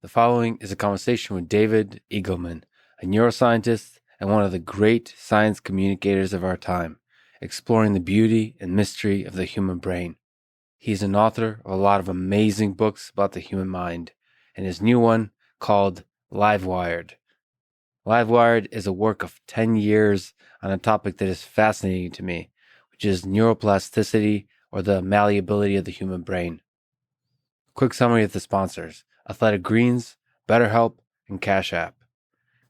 The following is a conversation with David Eagleman, a neuroscientist and one of the great science communicators of our time, exploring the beauty and mystery of the human brain. He's an author of a lot of amazing books about the human mind, and his new one called Livewired. Livewired is a work of 10 years on a topic that is fascinating to me, which is neuroplasticity, or the malleability of the human brain. Quick summary of the sponsors: Athletic Greens, BetterHelp, and Cash App.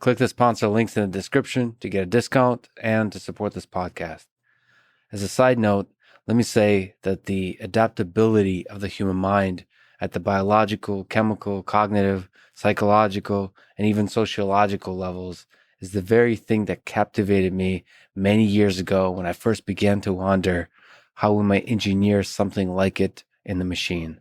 Click the sponsor links in the description to get a discount and to support this podcast. As a side note, let me say that the adaptability of the human mind at the biological, chemical, cognitive, psychological, and even sociological levels is the very thing that captivated me many years ago when I first began to wonder how we might engineer something like it in the machine.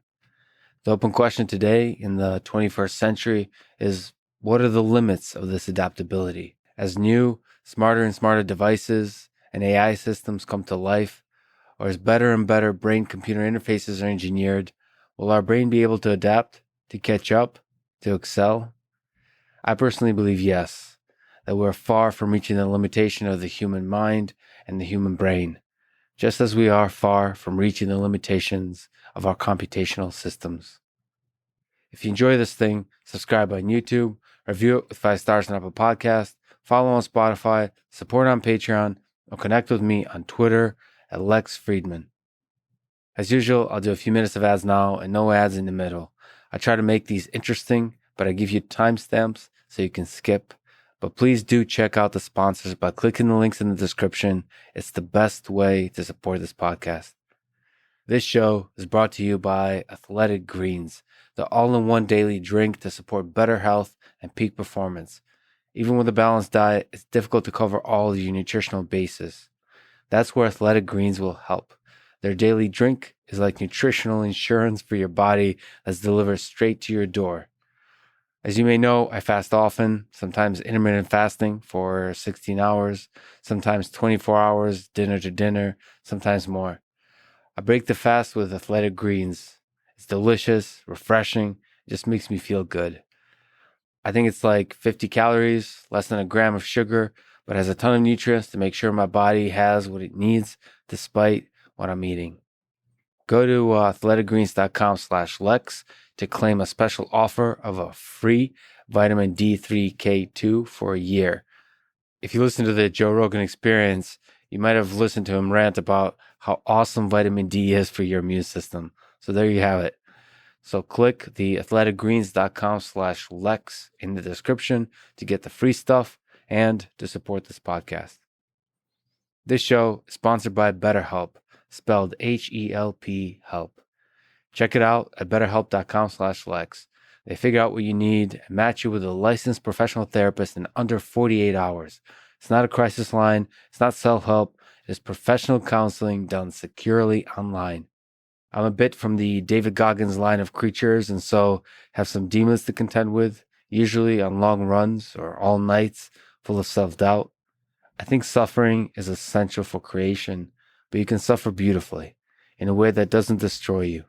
The open question today in the 21st century is, what are the limits of this adaptability? As new, smarter and smarter devices and AI systems come to life, or as better and better brain-computer interfaces are engineered, will our brain be able to adapt, to catch up, to excel? I personally believe yes, that we're far from reaching the limitation of the human mind and the human brain, just as we are far from reaching the limitations of our computational systems. If you enjoy this thing, subscribe on YouTube, review it with 5 stars on Apple Podcasts, follow on Spotify, support on Patreon, or connect with me on Twitter at Lex Friedman. As usual, I'll do a few minutes of ads now and no ads in the middle. I try to make these interesting, but I give you timestamps so you can skip. But please do check out the sponsors by clicking the links in the description. It's the best way to support this podcast. This show is brought to you by Athletic Greens, the all-in-one daily drink to support better health and peak performance. Even with a balanced diet, it's difficult to cover all of your nutritional bases. That's where Athletic Greens will help. Their daily drink is like nutritional insurance for your body that's delivered straight to your door. As you may know, I fast often, sometimes intermittent fasting for 16 hours, sometimes 24 hours, dinner to dinner, sometimes more. I break the fast with Athletic Greens. It's delicious, refreshing, it just makes me feel good. I think it's like 50 calories, less than a gram of sugar, but has a ton of nutrients to make sure my body has what it needs despite what I'm eating. Go to athleticgreens.com/Lex to claim a special offer of a free vitamin D3K2 for a year. If you listen to the Joe Rogan Experience, you might have listened to him rant about how awesome vitamin D is for your immune system. So there you have it. So click the athleticgreens.com/Lex in the description to get the free stuff and to support this podcast. This show is sponsored by BetterHelp, spelled HELP, help. Check it out at betterhelp.com/Lex. They figure out what you need and match you with a licensed professional therapist in under 48 hours. It's not a crisis line. It's not self-help. It is professional counseling done securely online. I'm a bit from the David Goggins line of creatures, and so have some demons to contend with, usually on long runs or all nights full of self-doubt. I think suffering is essential for creation, but you can suffer beautifully in a way that doesn't destroy you.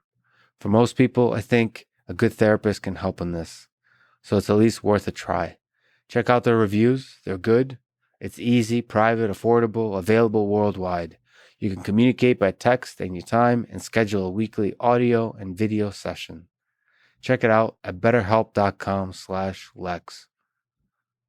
For most people, I think a good therapist can help in this, so it's at least worth a try. Check out their reviews. They're good. It's easy, private, affordable, available worldwide. You can communicate by text anytime and schedule a weekly audio and video session. Check it out at betterhelp.com/Lex.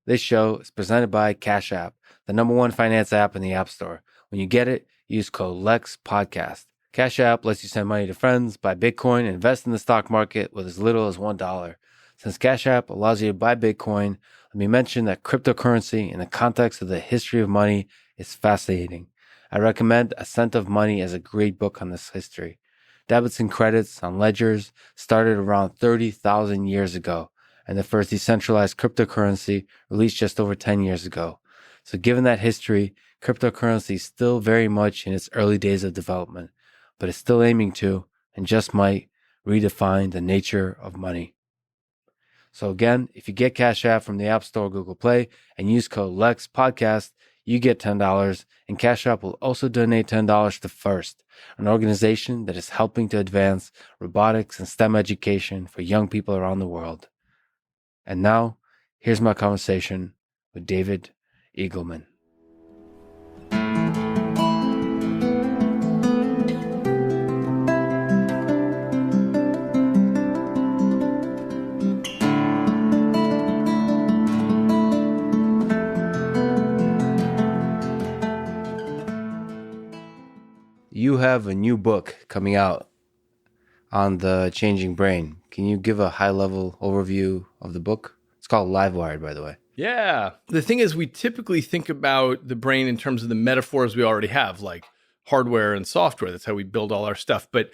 This show is presented by Cash App, the #1 finance app in the App Store. When you get it, use code LEXPODCAST. Cash App lets you send money to friends, buy Bitcoin, and invest in the stock market with as little as $1. Since Cash App allows you to buy Bitcoin, let me mention that cryptocurrency in the context of the history of money is fascinating. I recommend A Cent of Money as a great book on this history. Debits and credits on ledgers started around 30,000 years ago, and the first decentralized cryptocurrency released just over 10 years ago. So given that history, cryptocurrency is still very much in its early days of development, but it's still aiming to, and just might, redefine the nature of money. So again, if you get Cash App from the App Store or Google Play and use code LEXPODCAST, you get $10, and Cash App will also donate $10 to FIRST, an organization that is helping to advance robotics and STEM education for young people around the world. And now, here's my conversation with David Eagleman. You have a new book coming out on the changing brain. Can you give a high-level overview of the book? It's called Livewired, by the way. Yeah. The thing is, we typically think about the brain in terms of the metaphors we already have, like hardware and software. That's how we build all our stuff. But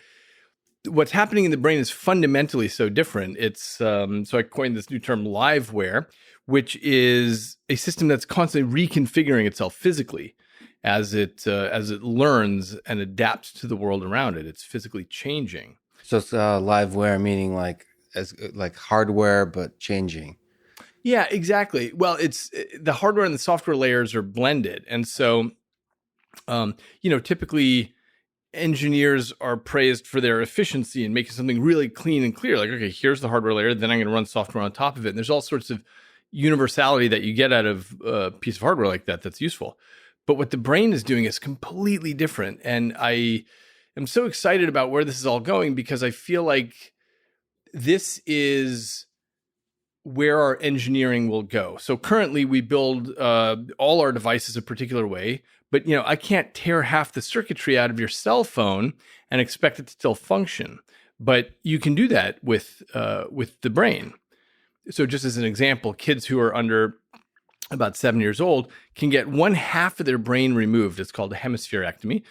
what's happening in the brain is fundamentally so different. It's so I coined this new term, Liveware, which is a system that's constantly reconfiguring itself physically as it learns and adapts to the world around it. It's physically changing. So it's liveware, meaning like hardware, but changing. Yeah, exactly. Well, it's the hardware and the software layers are blended. And so, typically engineers are praised for their efficiency and making something really clean and clear. Like, okay, here's the hardware layer, then I'm going to run software on top of it. And there's all sorts of universality that you get out of a piece of hardware like that that's useful. But what the brain is doing is completely different. And I am so excited about where this is all going because I feel like this is where our engineering will go. So currently we build all our devices a particular way, but I can't tear half the circuitry out of your cell phone and expect it to still function. But you can do that with the brain. So just as an example, kids who are under about 7 years old can get one half of their brain removed. It's called a hemispherectomy,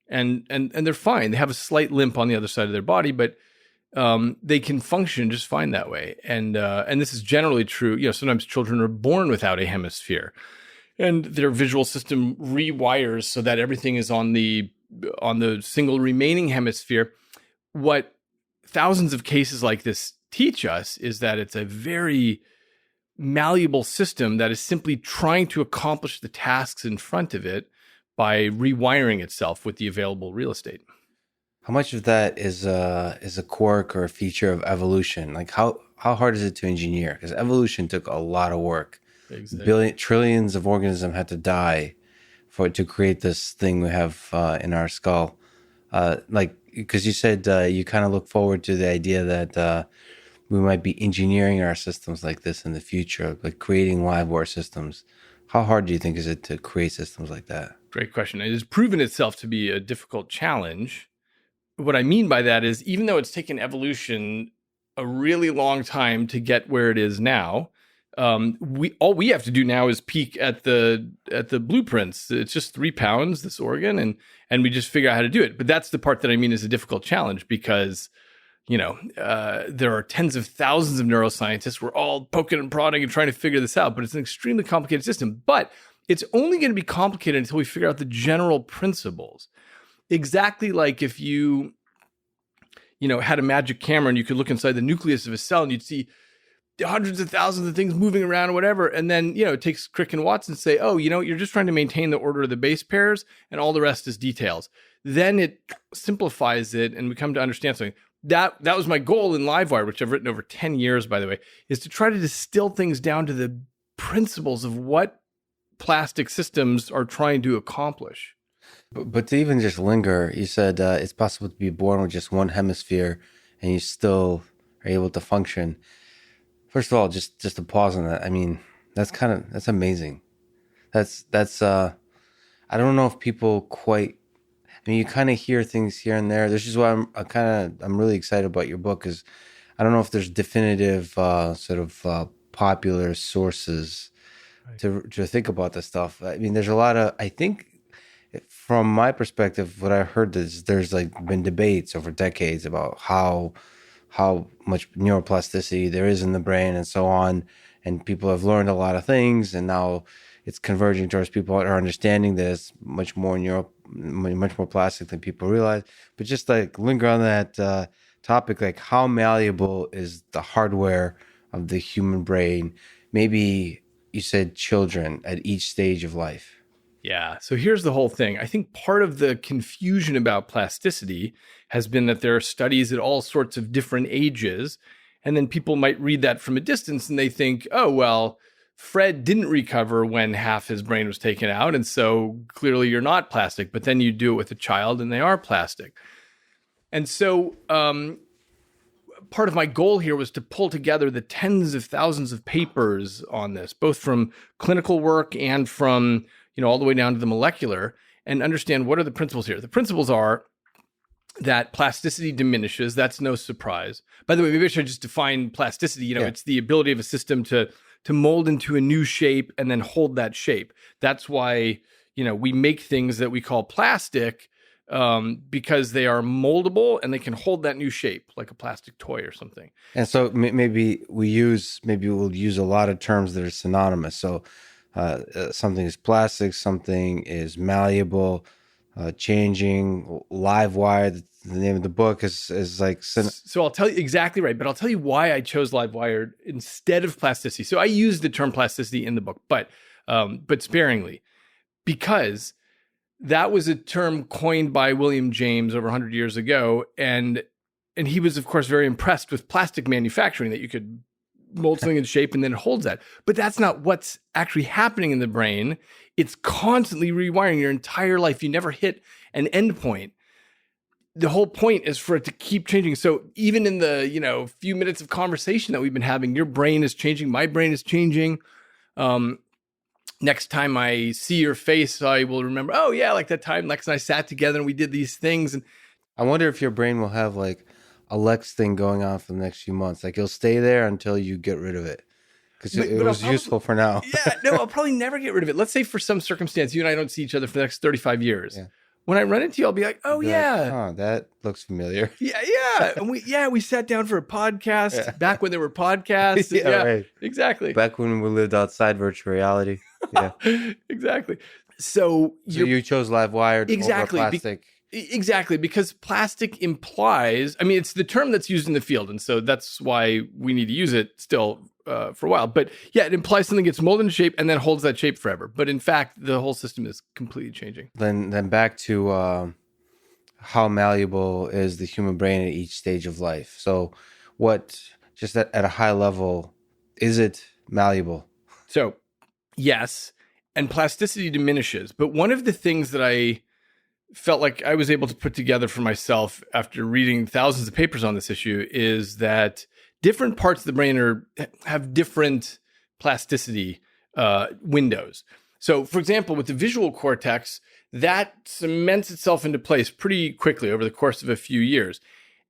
and they're fine. They have a slight limp on the other side of their body, but they can function just fine that way. And this is generally true. Sometimes children are born without a hemisphere, and their visual system rewires so that everything is on the single remaining hemisphere. What thousands of cases like this teach us is that it's a very malleable system that is simply trying to accomplish the tasks in front of it by rewiring itself with the available real estate. How much of that is a quirk or a feature of evolution? Like how hard is it to engineer? Because evolution took a lot of work. Exactly. Trillions of organisms had to die to create this thing we have in our skull. Because you said you kind of look forward to the idea that we might be engineering our systems like this in the future, like creating livewire systems. How hard do you think is it to create systems like that? Great question. It has proven itself to be a difficult challenge. What I mean by that is, even though it's taken evolution a really long time to get where it is now, all we have to do now is peek at the blueprints. It's just 3 pounds, this organ, and we just figure out how to do it. But that's the part that I mean is a difficult challenge because there are tens of thousands of neuroscientists. We're all poking and prodding and trying to figure this out, but it's an extremely complicated system. But it's only going to be complicated until we figure out the general principles. Exactly like if you had a magic camera and you could look inside the nucleus of a cell and you'd see hundreds of thousands of things moving around or whatever. And then, it takes Crick and Watson to say, oh, you're just trying to maintain the order of the base pairs and all the rest is details. Then it simplifies it and we come to understand something. That was my goal in Livewire, which I've written over 10 years, by the way, is to try to distill things down to the principles of what plastic systems are trying to accomplish. But to even just linger, you said it's possible to be born with just one hemisphere and you still are able to function. First of all, just to pause on that, I mean, that's amazing. That's I don't know if people quite, I mean, you kind of hear things here and there. This is why I'm really excited about your book, is I don't know if there's definitive popular sources to think about this stuff. I mean, there's a lot of, I think, from my perspective, what I heard is there's been debates over decades about how much neuroplasticity there is in the brain and so on, and people have learned a lot of things, and now it's converging towards people that are understanding that it's much more plastic than people realize. But just linger on that topic, how malleable is the hardware of the human brain? Maybe you said children at each stage of life. Yeah. So here's the whole thing. I think part of the confusion about plasticity has been that there are studies at all sorts of different ages, And then people might read that from a distance and they think, oh, well, Fred didn't recover when half his brain was taken out. And so clearly you're not plastic. But then you do it with a child and they are plastic. And so part of my goal here was to pull together the tens of thousands of papers on this, both from clinical work and from, all the way down to the molecular, and understand what are the principles here. The principles are that plasticity diminishes. That's no surprise. By the way, maybe I should just define plasticity. It's the ability of a system to mold into a new shape and then hold that shape. That's why, we make things that we call plastic, because they are moldable and they can hold that new shape, like a plastic toy or something. And so maybe we'll use a lot of terms that are synonymous. So something is plastic, something is malleable, changing, Livewired. The name of the book is like. So I'll tell you exactly right, but I'll tell you why I chose Livewired instead of plasticity. So I use the term plasticity in the book, but sparingly, because that was a term coined by William James over 100 years ago, and he was, of course, very impressed with plastic manufacturing, that you could mold something into shape and then it holds that. But that's not what's actually happening in the brain. It's constantly rewiring your entire life. You never hit an end point. The whole point is for it to keep changing. So even in the, few minutes of conversation that we've been having, your brain is changing. My brain is changing. Next time I see your face, I will remember, oh yeah, like that time Lex and I sat together and we did these things. And I wonder if your brain will have like a Lex thing going on for the next few months. Like it'll stay there until you get rid of it. Because it was useful for now. Yeah, no, I'll probably never get rid of it. Let's say for some circumstance, you and I don't see each other for the next 35 years. Yeah. When I run into you, I'll be like, oh, yeah. Oh, that looks familiar. Yeah. And we sat down for a podcast back when there were podcasts. Yeah, right. Exactly. Back when we lived outside virtual reality. Yeah. Exactly. So you chose Livewired over plastic. Exactly, because plastic implies, it's the term that's used in the field. And so that's why we need to use it still for a while. But yeah, it implies something gets molded into shape and then holds that shape forever. But in fact, the whole system is completely changing. Then back to how malleable is the human brain at each stage of life. So just at a high level, is it malleable? So yes, and plasticity diminishes. But one of the things that I felt like I was able to put together for myself after reading thousands of papers on this issue is that different parts of the brain have different plasticity windows. So, for example, with the visual cortex, that cements itself into place pretty quickly over the course of a few years.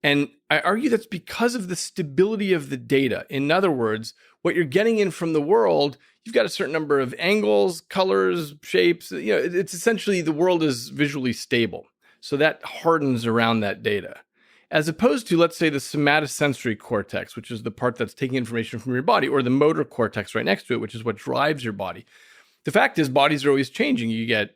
And I argue that's because of the stability of the data. In other words, what you're getting in from the world, you've got a certain number of angles, colors, shapes. It's essentially the world is visually stable. So that hardens around that data. As opposed to, let's say, the somatosensory cortex, which is the part that's taking information from your body, or the motor cortex right next to it, which is what drives your body. The fact is, bodies are always changing. You get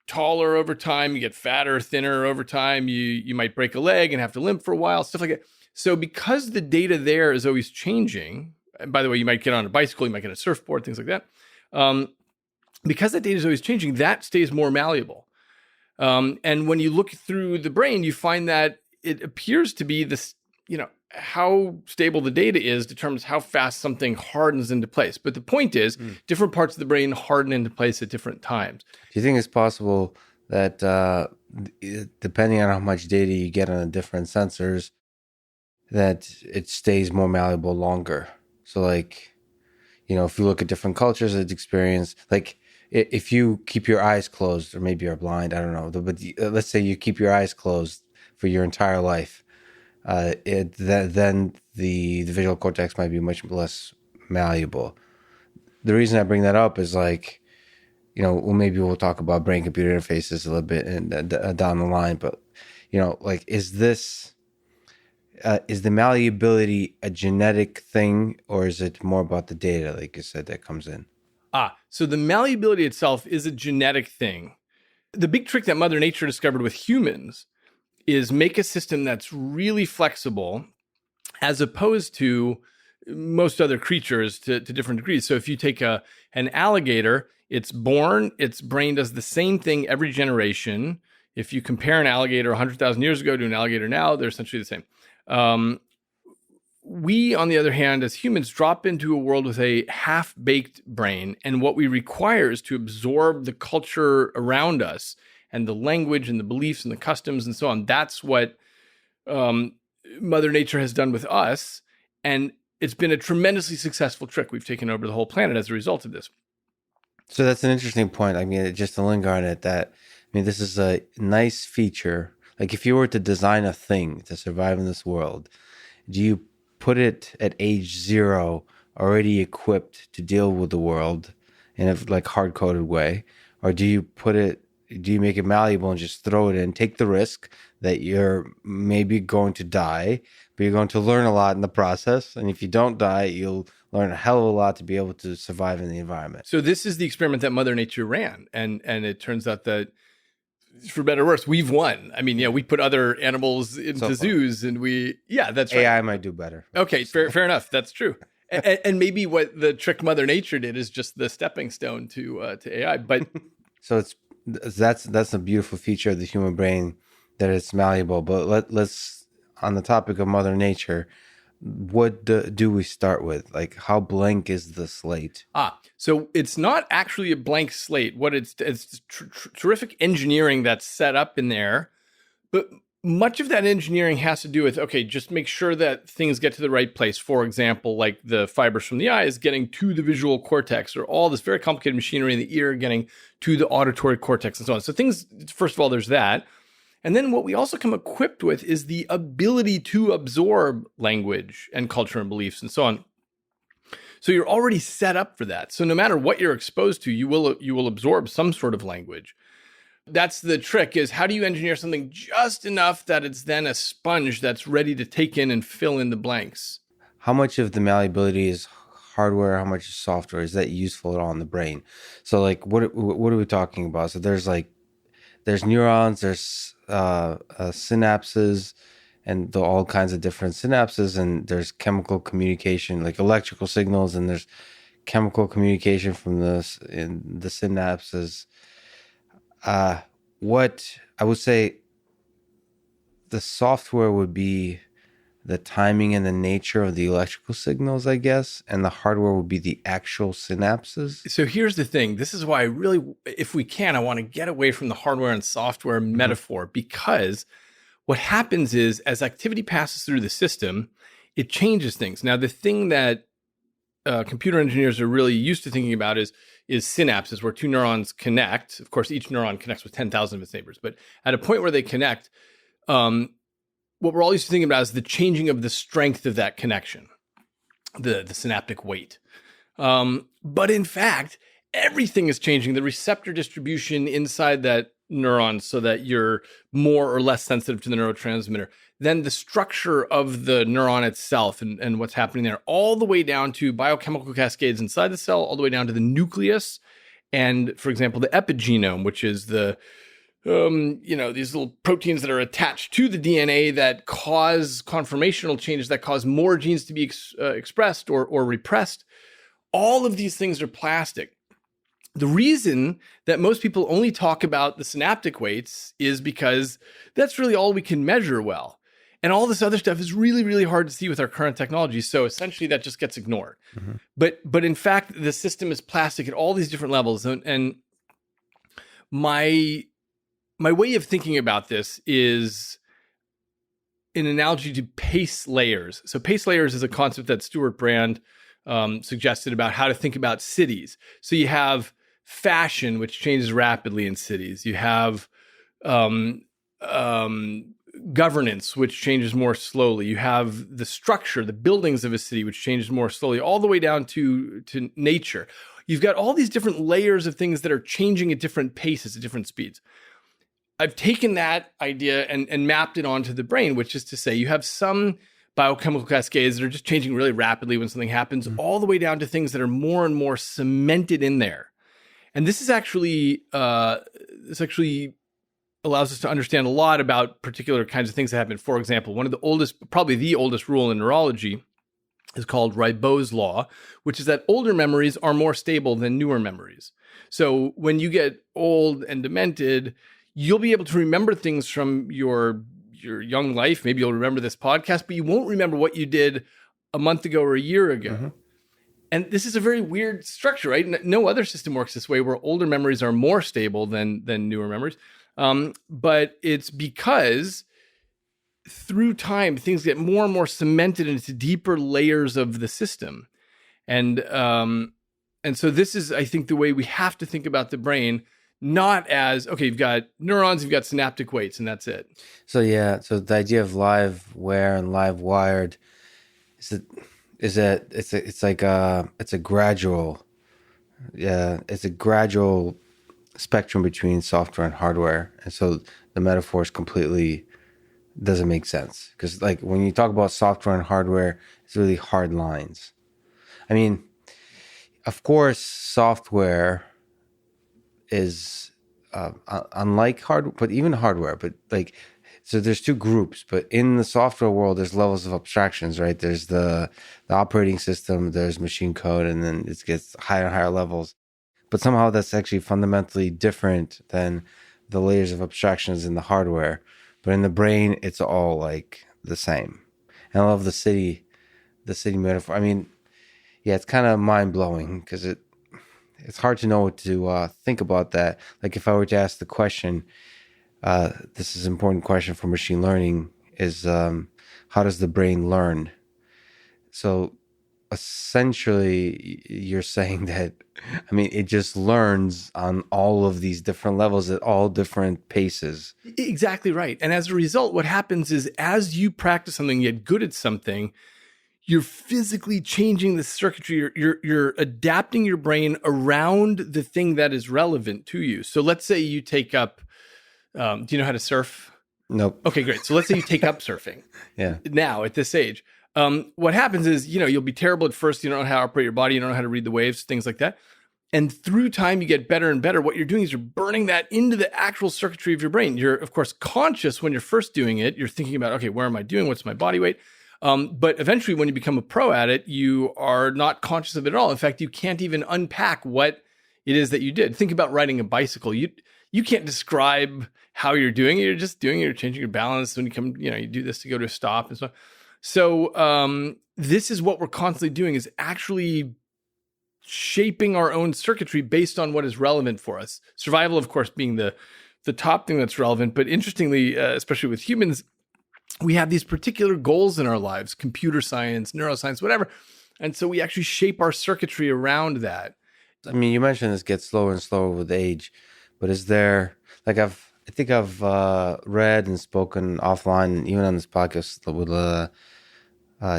taller over time, you get fatter, thinner over time, you might break a leg and have to limp for a while, stuff like that. So because the data there is always changing, and by the way, you might get on a bicycle, you might get a surfboard, things like that. Because that data is always changing, that stays more malleable. And when you look through the brain, you find that it appears to be this, how stable the data is determines how fast something hardens into place. But the point is, different parts of the brain harden into place at different times. Do you think it's possible that depending on how much data you get on the different sensors, that it stays more malleable longer? So like, if you look at different cultures that experience, like if you keep your eyes closed, or maybe you're blind, I don't know, but let's say you keep your eyes closed for your entire life, then the visual cortex might be much less malleable. The reason I bring that up is like, maybe we'll talk about brain-computer interfaces a little bit and down the line, but like, is the malleability a genetic thing, or is it more about the data, like you said, that comes in? So the malleability itself is a genetic thing. The big trick that Mother Nature discovered with humans is make a system that's really flexible, as opposed to most other creatures to different degrees. So if you take an alligator, it's born, its brain does the same thing every generation. If you compare an alligator 100,000 years ago to an alligator now, they're essentially the same. we, on the other hand, as humans, drop into a world with a half-baked brain, and what we require is to absorb the culture around us and the language and the beliefs and the customs and so on. That's what Mother Nature has done with us, and it's been a tremendously successful trick. We've taken over the whole planet as a result of this. So that's an interesting point. I mean, just to linger on it, this is a nice feature. Like if you were to design a thing to survive in this world, do you put it at age 0 already equipped to deal with the world in a like hard-coded way? Or do you make it malleable and just throw it in, take the risk that you're maybe going to die, but you're going to learn a lot in the process. And if you don't die, you'll learn a hell of a lot to be able to survive in the environment. So this is the experiment that Mother Nature ran. And it turns out that, for better or worse, we've won. I mean, we put other animals into zoos and that's right. AI might do better. Okay, fair enough. That's true. And maybe what the trick Mother Nature did is just the stepping stone to AI. But so that's a beautiful feature of the human brain, that it's malleable. But let's on the topic of Mother Nature, what do we start with? Like, how blank is the slate? So it's not actually a blank slate. What it's terrific engineering that's set up in there, but much of that engineering has to do with, just make sure that things get to the right place. For example, like the fibers from the eye is getting to the visual cortex, or all this very complicated machinery in the ear getting to the auditory cortex and so on. So things, first of all, there's that. And then what we also come equipped with is the ability to absorb language and culture and beliefs and so on. So you're already set up for that. So no matter what you're exposed to, you will absorb some sort of language. That's the trick, is how do you engineer something just enough that it's then a sponge that's ready to take in and fill in the blanks? How much of the malleability is hardware? How much is software? Is that useful at all in the brain? So like, what are we talking about? So there's neurons, there's synapses, and all kinds of different synapses, and there's chemical communication, like electrical signals, and there's chemical communication from the synapses. What I would say, the software would be the timing and the nature of the electrical signals, I guess, and the hardware would be the actual synapses. So here's the thing. This is why I really, if we can, I want to get away from the hardware and software metaphor, because what happens is, as activity passes through the system, it changes things. Now, the thing that computer engineers are really used to thinking about is synapses, where two neurons connect. Of course, each neuron connects with 10,000 of its neighbors, but at a point where they connect, what we're all used to thinking about is the changing of the strength of that connection, the synaptic weight. But in fact, everything is changing. The receptor distribution inside that neuron, so that you're more or less sensitive to the neurotransmitter. Then the structure of the neuron itself and what's happening there, all the way down to biochemical cascades inside the cell, all the way down to the nucleus. And for example, the epigenome, which is the these little proteins that are attached to the DNA that cause conformational changes, that cause more genes to be expressed or repressed. All of these things are plastic. The reason that most people only talk about the synaptic weights is because that's really all we can measure well. And all this other stuff is really, really hard to see with our current technology. So essentially that just gets ignored. Mm-hmm. But in fact, the system is plastic at all these different levels. And my way of thinking about this is an analogy to pace layers. So pace layers is a concept that Stuart Brand suggested about how to think about cities. So you have fashion, which changes rapidly in cities. You have governance, which changes more slowly. You have the structure, the buildings of a city, which changes more slowly, all the way down to nature. You've got all these different layers of things that are changing at different paces, at different speeds. I've taken that idea and mapped it onto the brain, which is to say you have some biochemical cascades that are just changing really rapidly when something happens, all the way down to things that are more and more cemented in there. And this is actually allows us to understand a lot about particular kinds of things that happen. For example, one of the oldest, probably the oldest rule in neurology is called Ribot's law, which is that older memories are more stable than newer memories. So when you get old and demented, you'll be able to remember things from your young life. Maybe you'll remember this podcast, but you won't remember what you did a month ago or a year ago. Mm-hmm. And this is a very weird structure, right? No other system works this way, where older memories are more stable than newer memories. But it's because through time, things get more and more cemented into deeper layers of the system. And so this is, I think, the way we have to think about the brain, not as, okay, you've got neurons, you've got synaptic weights, and that's it. So the idea of Livewire and Livewired it's a gradual spectrum between software and hardware, and so the metaphor is completely doesn't make sense, because like when you talk about software and hardware, it's really hard lines. I mean, of course, software is unlike hardware, but even hardware, but like, so there's two groups, but in the software world, there's levels of abstractions, right? There's the operating system, there's machine code, and then it gets higher and higher levels. But somehow that's actually fundamentally different than the layers of abstractions in the hardware. But in the brain, it's all like the same. And I love the city metaphor. I mean, yeah, it's kind of mind blowing, because it's hard to know what to think about that. Like if I were to ask the question, this is an important question for machine learning, is how does the brain learn? So essentially you're saying that, I mean, it just learns on all of these different levels at all different paces. Exactly right. And as a result, what happens is, as you practice something, get good at something, you're physically changing the circuitry. You're adapting your brain around the thing that is relevant to you. So let's say you take up, do you know how to surf? Nope. Okay, great. So let's say you take up surfing. Yeah. Now at this age, what happens is, you'll be terrible at first. You don't know how to operate your body. You don't know how to read the waves, things like that. And through time, you get better and better. What you're doing is you're burning that into the actual circuitry of your brain. You're, of course, conscious when you're first doing it. You're thinking about, okay, where am I doing? What's my body weight? But eventually, when you become a pro at it, you are not conscious of it at all. In fact, you can't even unpack what it is that you did. Think about riding a bicycle. You can't describe how you're doing it. You're just doing it. You're changing your balance. When you come, you do this to go to a stop and so on. So this is what we're constantly doing, is actually shaping our own circuitry based on what is relevant for us. Survival, of course, being the top thing that's relevant. But interestingly, especially with humans, we have these particular goals in our lives, computer science, neuroscience, whatever. And so we actually shape our circuitry around that. I mean, you mentioned this gets slower and slower with age, but is there, like, I think I've read and spoken offline, even on this podcast, with a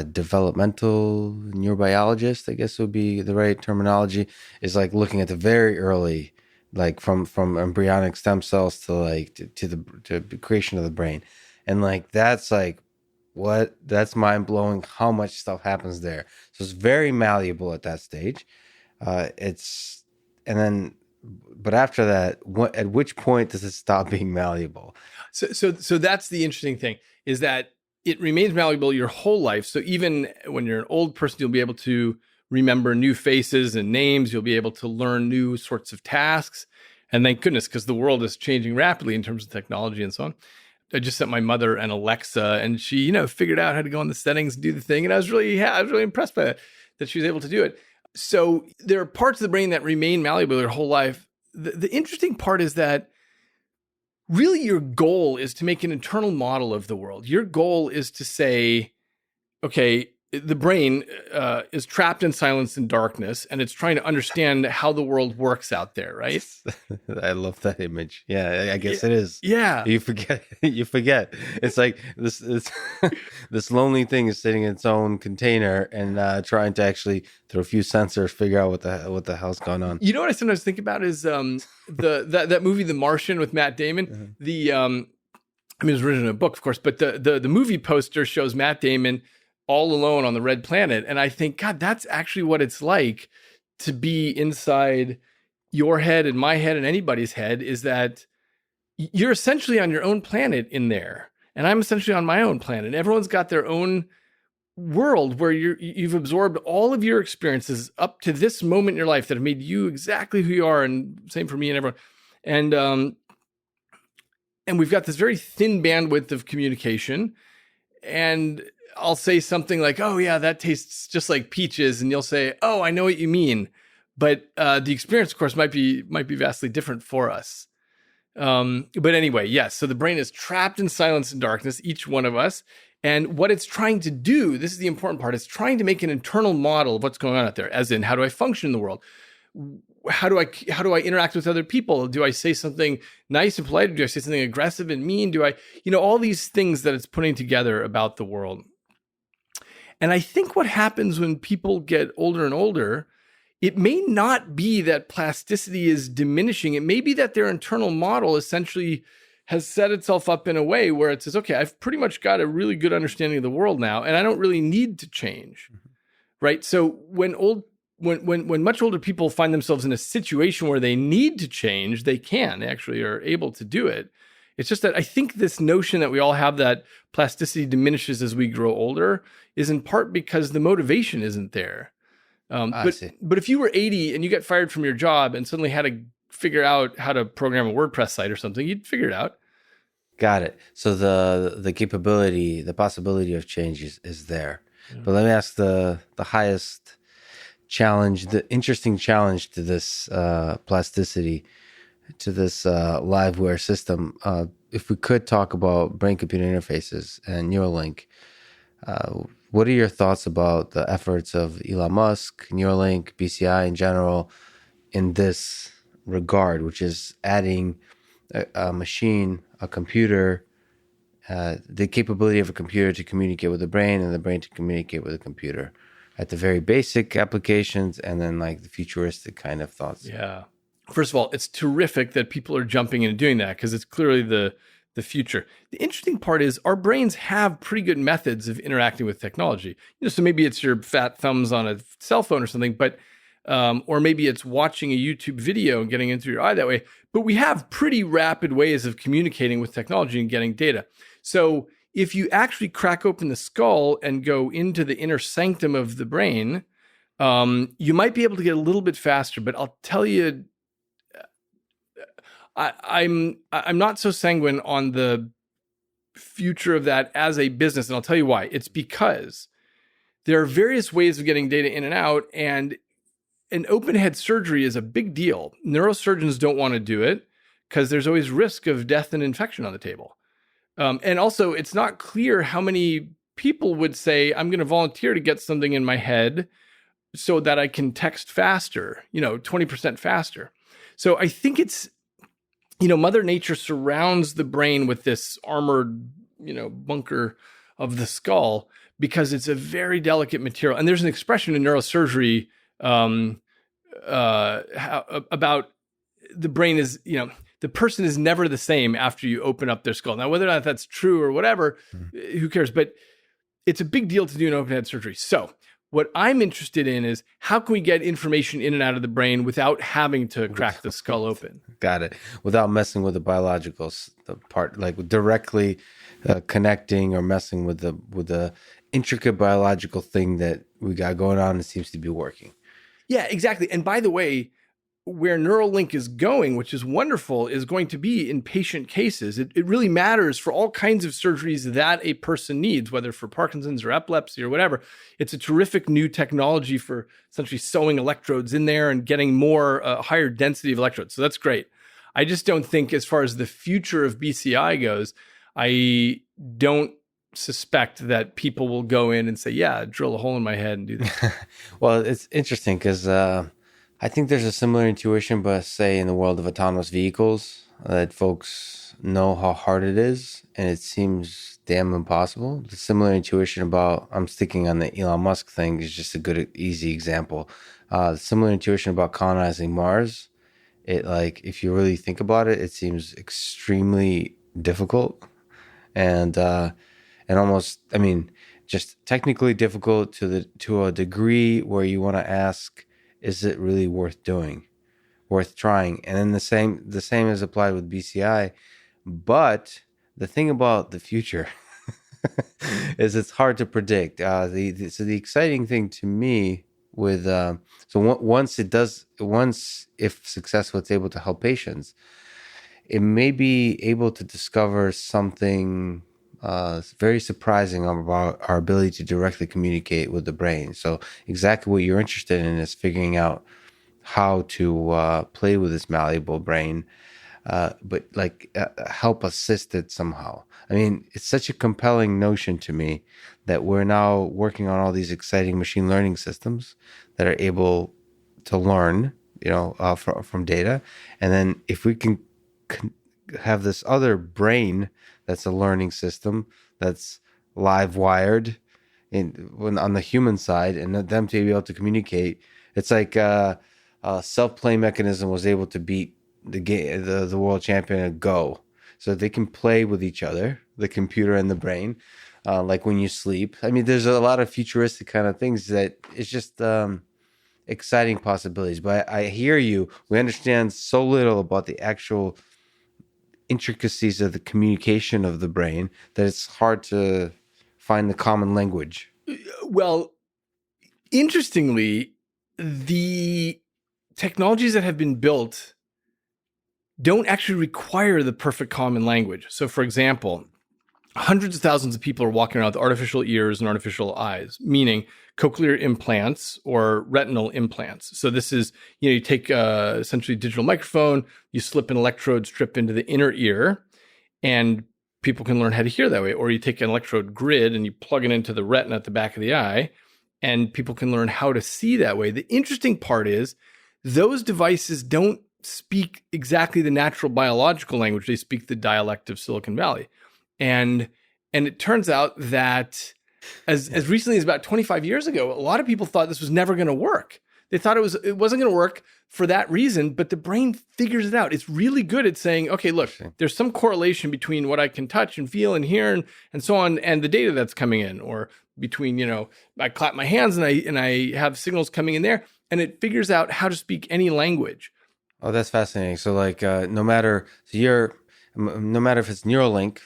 developmental neurobiologist, I guess would be the right terminology, is like looking at the very early, like from embryonic stem cells to like to the creation of the brain. And like, that's mind blowing how much stuff happens there. So it's very malleable at that stage. But after that, at which point does it stop being malleable? So that's the interesting thing, is that it remains malleable your whole life. So even when you're an old person, you'll be able to remember new faces and names. You'll be able to learn new sorts of tasks. And thank goodness, because the world is changing rapidly in terms of technology and so on. I just sent my mother an Alexa, and she, figured out how to go in the settings and do the thing. And I was really impressed by that she was able to do it. So there are parts of the brain that remain malleable their whole life. The interesting part is that really your goal is to make an internal model of the world. Your goal is to say, okay, the brain is trapped in silence and darkness, and it's trying to understand how the world works out there, right? I love that image. Yeah, I guess it is. Yeah. You forget. It's like this lonely thing is sitting in its own container and trying to actually, through a few sensors, figure out what the hell's going on. You know what I sometimes think about is that movie The Martian with Matt Damon. Mm-hmm. It was written in a book, of course, but the movie poster shows Matt Damon all alone on the red planet. And I think, God, that's actually what it's like to be inside your head and my head and anybody's head, is that you're essentially on your own planet in there. And I'm essentially on my own planet. Everyone's got their own world where you've absorbed all of your experiences up to this moment in your life that have made you exactly who you are. And same for me and everyone. And we've got this very thin bandwidth of communication. And I'll say something like, "Oh yeah, that tastes just like peaches," and you'll say, "Oh, I know what you mean," but the experience, of course, might be vastly different for us. But anyway, yes. So the brain is trapped in silence and darkness, each one of us, and what it's trying to do, this is the important part, it's trying to make an internal model of what's going on out there. As in, how do I function in the world? How do I interact with other people? Do I say something nice and polite? Or do I say something aggressive and mean? Do I, all these things that it's putting together about the world. And I think what happens when people get older and older, it may not be that plasticity is diminishing. It may be that their internal model essentially has set itself up in a way where it says, okay, I've pretty much got a really good understanding of the world now, and I don't really need to change, right? So when much older people find themselves in a situation where they need to change, they actually are able to do it. It's just that I think this notion that we all have that plasticity diminishes as we grow older is in part because the motivation isn't there. But if you were 80 and you get fired from your job and suddenly had to figure out how to program a WordPress site or something, you'd figure it out. Got it. So the capability, the possibility of change is there. Yeah. But let me ask the highest challenge, the interesting challenge to this plasticity, to this Livewire system. If we could talk about brain-computer interfaces and Neuralink, what are your thoughts about the efforts of Elon Musk, Neuralink, BCI in general, in this regard, which is adding a machine, a computer, the capability of a computer to communicate with the brain and the brain to communicate with the computer, at the very basic applications and then like the futuristic kind of thoughts? Yeah. First of all, it's terrific that people are jumping in and doing that because it's clearly the future. The interesting part is our brains have pretty good methods of interacting with technology. So maybe it's your fat thumbs on a cell phone or something, but or maybe it's watching a YouTube video and getting into your eye that way. But we have pretty rapid ways of communicating with technology and getting data. So if you actually crack open the skull and go into the inner sanctum of the brain, you might be able to get a little bit faster. But I'll tell you, I'm not so sanguine on the future of that as a business, and I'll tell you why. It's because there are various ways of getting data in and out, and an open head surgery is a big deal. Neurosurgeons don't want to do it because there's always risk of death and infection on the table. And also, it's not clear how many people would say, I'm going to volunteer to get something in my head so that I can text faster, 20% faster. So I think it's, Mother Nature surrounds the brain with this armored, bunker of the skull because it's a very delicate material. And there's an expression in neurosurgery about the brain is, the person is never the same after you open up their skull. Now, whether or not that's true or whatever, who cares? But it's a big deal to do an open head surgery. So what I'm interested in is how can we get information in and out of the brain without having to crack the skull open? Got it. Without messing with the biological part, like directly connecting or messing with the intricate biological thing that we got going on and seems to be working. Yeah, exactly. And by the way, where Neuralink is going, which is wonderful, is going to be in patient cases. It really matters for all kinds of surgeries that a person needs, whether for Parkinson's or epilepsy or whatever. It's a terrific new technology for essentially sewing electrodes in there and getting more higher density of electrodes. So that's great. I just don't think, as far as the future of BCI goes, I don't suspect that people will go in and say, yeah, drill a hole in my head and do that. Well, it's interesting because I think there's a similar intuition, but say in the world of autonomous vehicles, that folks know how hard it is, and it seems damn impossible. The similar intuition about, I'm sticking on the Elon Musk thing, is just a good, easy example. Similar intuition about colonizing Mars. It, like, if you really think about it, it seems extremely difficult, and almost, just technically difficult to a degree where you want to ask, is it really worth doing, worth trying? And then the same is applied with BCI. But the thing about the future is it's hard to predict. So the exciting thing to me with once if successful, it's able to help patients, it may be able to discover something very surprising about our ability to directly communicate with the brain. So exactly what you're interested in is figuring out how to play with this malleable brain, but help assist it somehow. I mean, it's such a compelling notion to me that we're now working on all these exciting machine learning systems that are able to learn, from data. And then if we can have this other brain that's a learning system that's live wired on the human side, and them to be able to communicate, it's like a self-play mechanism was able to beat the world champion at Go, so they can play with each other, the computer and the brain, like when you sleep. I mean, there's a lot of futuristic kind of things that it's just exciting possibilities. But I hear you. We understand so little about the actual intricacies of the communication of the brain that it's hard to find the common language. Well, interestingly, the technologies that have been built don't actually require the perfect common language. So, for example, hundreds of thousands of people are walking around with artificial ears and artificial eyes, meaning cochlear implants or retinal implants. So this is, you take essentially a digital microphone, you slip an electrode strip into the inner ear, and people can learn how to hear that way. Or you take an electrode grid and you plug it into the retina at the back of the eye, and people can learn how to see that way. The interesting part is those devices don't speak exactly the natural biological language. They speak the dialect of Silicon Valley. And it turns out that as recently as about 25 years ago, a lot of people thought this was never going to work. They thought it wasn't going to work for that reason, but the brain figures it out. It's really good at saying, okay, look, there's some correlation between what I can touch and feel and hear and so on, and the data that's coming in, or between, I clap my hands and I have signals coming in there, and it figures out how to speak any language. Oh, that's fascinating. So no matter if it's Neuralink,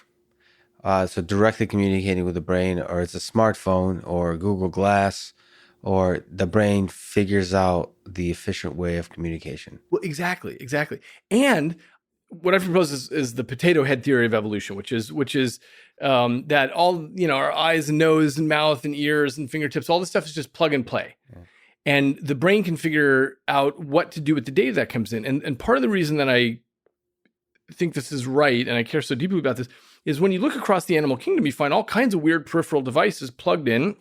so directly communicating with the brain, or it's a smartphone or Google Glass, or the brain figures out the efficient way of communication. Well, exactly. And what I propose is the potato head theory of evolution, which is that all, our eyes and nose and mouth and ears and fingertips, all this stuff is just plug and play. Yeah. And the brain can figure out what to do with the data that comes in. And part of the reason that I think this is right, and I care so deeply about this, is when you look across the animal kingdom, you find all kinds of weird peripheral devices plugged in,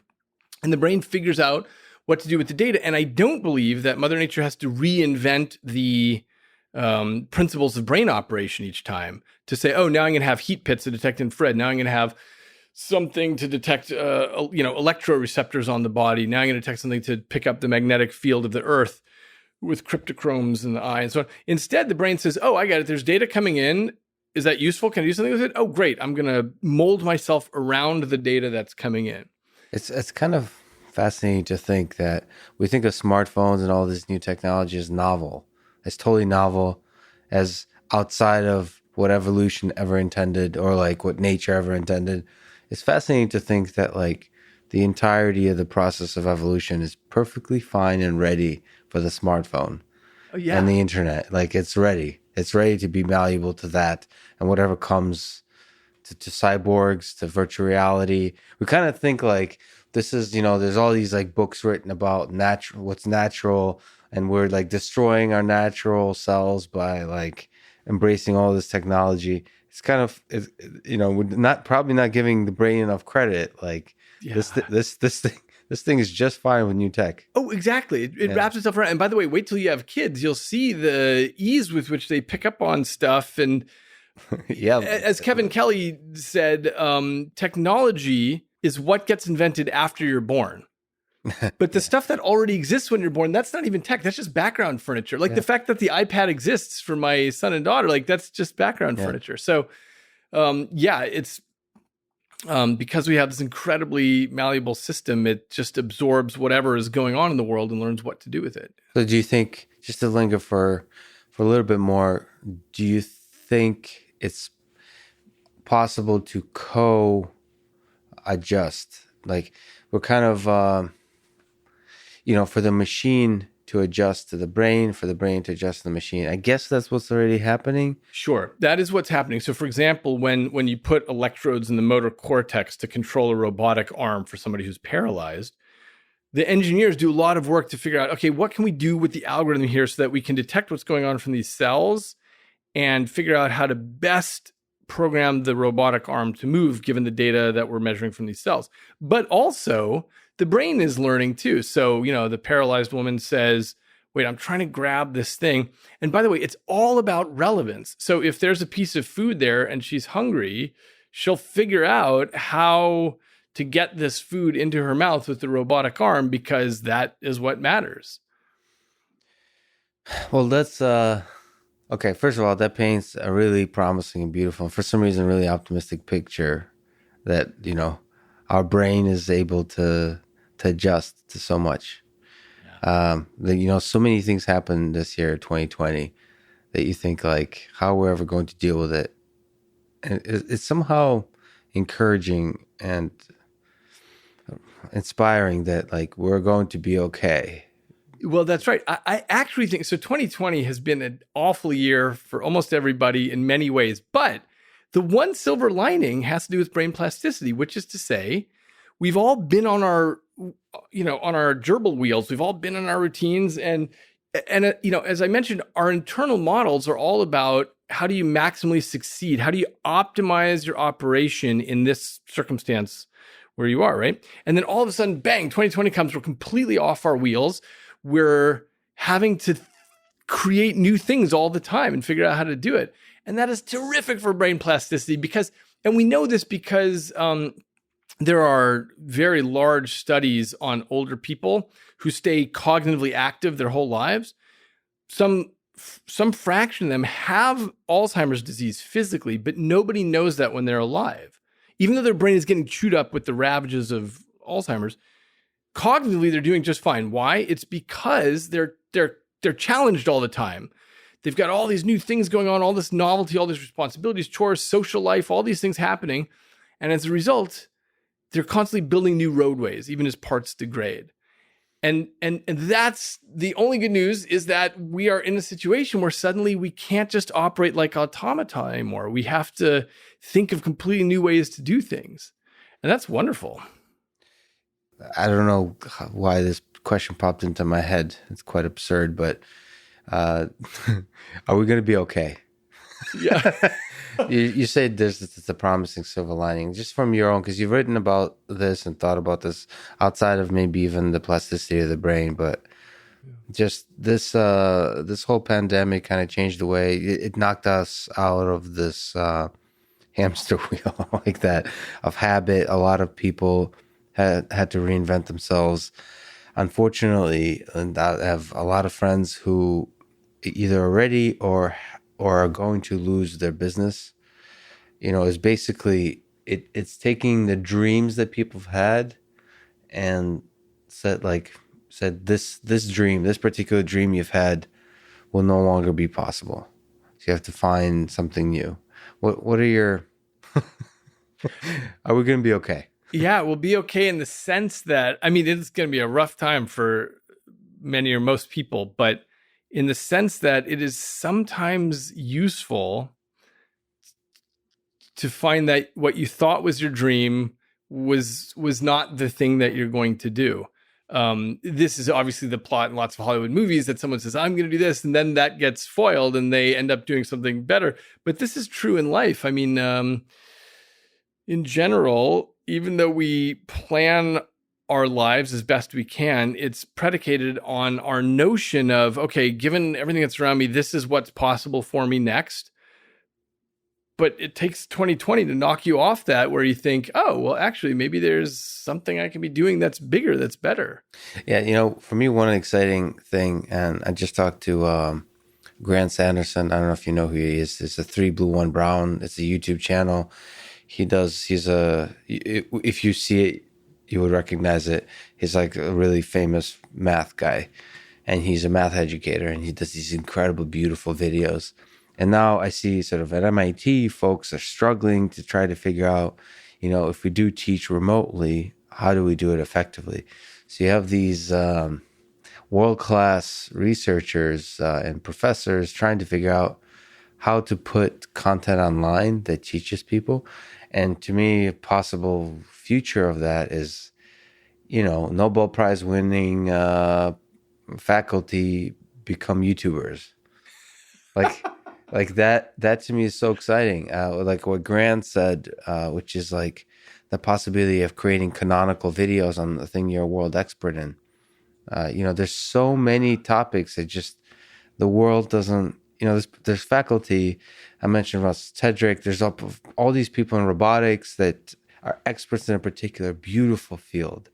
and the brain figures out what to do with the data. And I don't believe that Mother Nature has to reinvent the principles of brain operation each time to say, oh, now I'm going to have heat pits to detect infrared. Now I'm going to have something to detect, electroreceptors on the body. Now I'm going to detect something to pick up the magnetic field of the earth with cryptochromes in the eye and so on. Instead, the brain says, oh, I got it. There's data coming in. Is that useful? Can I do something with it? Oh, great. I'm going to mold myself around the data that's coming in. It's kind of fascinating to think that we think of smartphones and all this new technology as novel. It's totally novel, as outside of what evolution ever intended, or what nature ever intended. It's fascinating to think that the entirety of the process of evolution is perfectly fine and ready for the smartphone and the internet. It's ready. It's ready to be malleable to that, and whatever comes to cyborgs, to virtual reality. We kind of think this is, there's all these books written about what's natural, and we're destroying our natural selves by embracing all this technology. It's kind of, we're probably not giving the brain enough credit. This thing is just fine with new tech. Oh, exactly. It wraps itself around. And by the way, wait till you have kids. You'll see the ease with which they pick up on stuff. And yeah, as Kevin Kelly said, technology is what gets invented after you're born. But the stuff that already exists when you're born, that's not even tech. That's just background furniture. The fact that the iPad exists for my son and daughter, that's just background furniture. So, it's because we have this incredibly malleable system, it just absorbs whatever is going on in the world and learns what to do with it. So do you think, just to linger for a little bit more, do you think it's possible to co-adjust? We're kind of, for the machine to adjust to the brain, for the brain to adjust to the machine. I guess that's what's already happening. Sure, that is what's happening. So, for example, when you put electrodes in the motor cortex to control a robotic arm for somebody who's paralyzed, the engineers do a lot of work to figure out, okay, what can we do with the algorithm here so that we can detect what's going on from these cells and figure out how to best program the robotic arm to move given the data that we're measuring from these cells. But also, the brain is learning too. So, the paralyzed woman says, wait, I'm trying to grab this thing. And by the way, it's all about relevance. So if there's a piece of food there and she's hungry, she'll figure out how to get this food into her mouth with the robotic arm because that is what matters. Well, that's okay. First of all, that paints a really promising and beautiful, and for some reason, really optimistic picture that our brain is able to adjust to so much. Yeah. So many things happened this year, 2020, that you think like, how we're ever going to deal with it, and it's somehow encouraging and inspiring that like we're going to be okay. Well, that's right. I actually think so. 2020 has been an awful year for almost everybody in many ways, but the one silver lining has to do with brain plasticity, which is to say, we've all been on our, on our gerbil wheels. We've all been in our routines, and as I mentioned, our internal models are all about how do you maximally succeed? How do you optimize your operation in this circumstance where you are, right? And then all of a sudden, bang, 2020 comes, we're completely off our wheels. We're having to create new things all the time and figure out how to do it. And that is terrific for brain plasticity and we know this because there are very large studies on older people who stay cognitively active their whole lives. Some fraction of them have Alzheimer's disease physically, but nobody knows that when they're alive. Even though their brain is getting chewed up with the ravages of Alzheimer's, cognitively they're doing just fine. Why? It's because they're challenged all the time. They've got all these new things going on, all this novelty, all these responsibilities, chores, social life, all these things happening. And as a result, they're constantly building new roadways, even as parts degrade. And that's the only good news, is that we are in a situation where suddenly we can't just operate like automata anymore. We have to think of completely new ways to do things. And that's wonderful. I don't know why this question popped into my head. It's quite absurd, but are we going to be okay? Yeah. You said it's a promising silver lining, just from your own, because you've written about this and thought about this outside of maybe even the plasticity of the brain, but just this whole pandemic kind of changed the way it knocked us out of this hamster wheel like that of habit. A lot of people had to reinvent themselves. Unfortunately, and I have a lot of friends who either already or are going to lose their business. Is basically it's taking the dreams that people have had and said this dream, this particular dream you've had will no longer be possible. So you have to find something new. What are your are we going to be okay? Yeah, we'll be okay in the sense that, it's going to be a rough time for many or most people, but in the sense that it is sometimes useful to find that what you thought was your dream was not the thing that you're going to do. This is obviously the plot in lots of Hollywood movies, that someone says, I'm going to do this, and then that gets foiled and they end up doing something better. But this is true in life. In general, even though we plan our lives as best we can, it's predicated on our notion of, okay, given everything that's around me, this is what's possible for me next. But it takes 2020 to knock you off that, where you think, oh, well, actually, maybe there's something I can be doing that's bigger, that's better. Yeah, for me, one exciting thing, and I just talked to Grant Sanderson. I don't know if you know who he is. It's a 3 Blue 1 Brown. It's a YouTube channel. If you see it, you would recognize it. He's like a really famous math guy, and he's a math educator, and he does these incredible, beautiful videos. And now I see sort of at MIT, folks are struggling to try to figure out, if we do teach remotely, how do we do it effectively? So you have these, world-class researchers and professors trying to figure out how to put content online that teaches people. And to me, a possible future of that is, Nobel Prize winning faculty become YouTubers. Like, like that to me is so exciting. Like what Grant said, which is like the possibility of creating canonical videos on the thing you're a world expert in. There's so many topics that just the world doesn't. There's faculty. I mentioned Russ Tedrick. There's all these people in robotics that are experts in a particular beautiful field,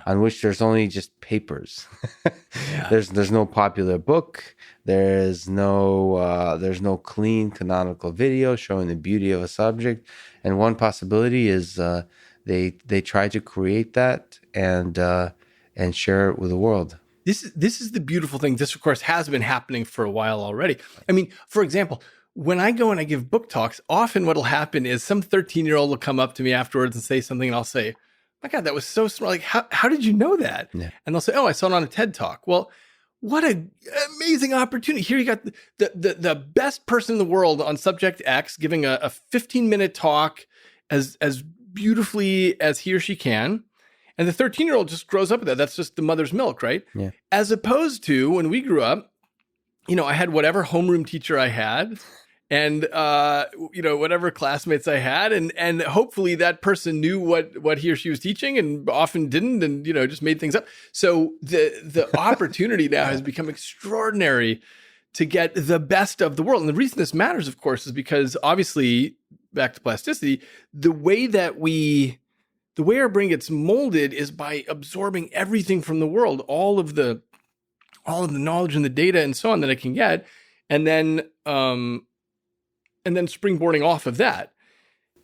on which there's only just papers. Yeah. There's no popular book. There's no clean canonical video showing the beauty of a subject. And one possibility is they try to create that and share it with the world. This is the beautiful thing. This, of course, has been happening for a while already. I mean, for example, when I go and I give book talks, often what'll happen is some 13-year-old will come up to me afterwards and say something, and I'll say, "My God, that was so smart! Like, how did you know that?" Yeah. And they'll say, "Oh, I saw it on a TED Talk." Well, what an amazing opportunity! Here you got the best person in the world on subject X giving a 15-minute talk as beautifully as he or she can. And the 13-year-old just grows up with that. That's just the mother's milk, right? Yeah. As opposed to when we grew up, I had whatever homeroom teacher I had and, whatever classmates I had. And hopefully that person knew what he or she was teaching and often didn't and, just made things up. So the opportunity now has become extraordinary to get the best of the world. And the reason this matters, of course, is because obviously, back to plasticity, the way our brain gets molded is by absorbing everything from the world, all of the knowledge and the data and so on that it can get, and then springboarding off of that.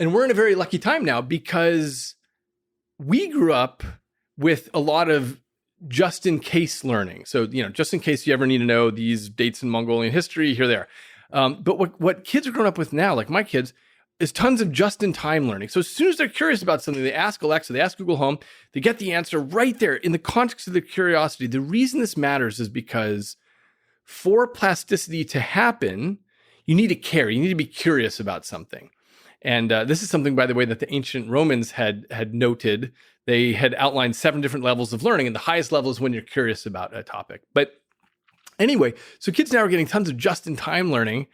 And we're in a very lucky time now because we grew up with a lot of just in case learning. So, just in case you ever need to know these dates in Mongolian history, here they are. But what kids are growing up with now, like my kids, is tons of just-in-time learning. So as soon as they're curious about something, they ask Alexa, they ask Google Home, they get the answer right there in the context of their curiosity. The reason this matters is because for plasticity to happen, you need to care. You need to be curious about something. And this is something, by the way, that the ancient Romans had noted. They had outlined 7 different levels of learning, and the highest level is when you're curious about a topic. But anyway, so kids now are getting tons of just-in-time learning.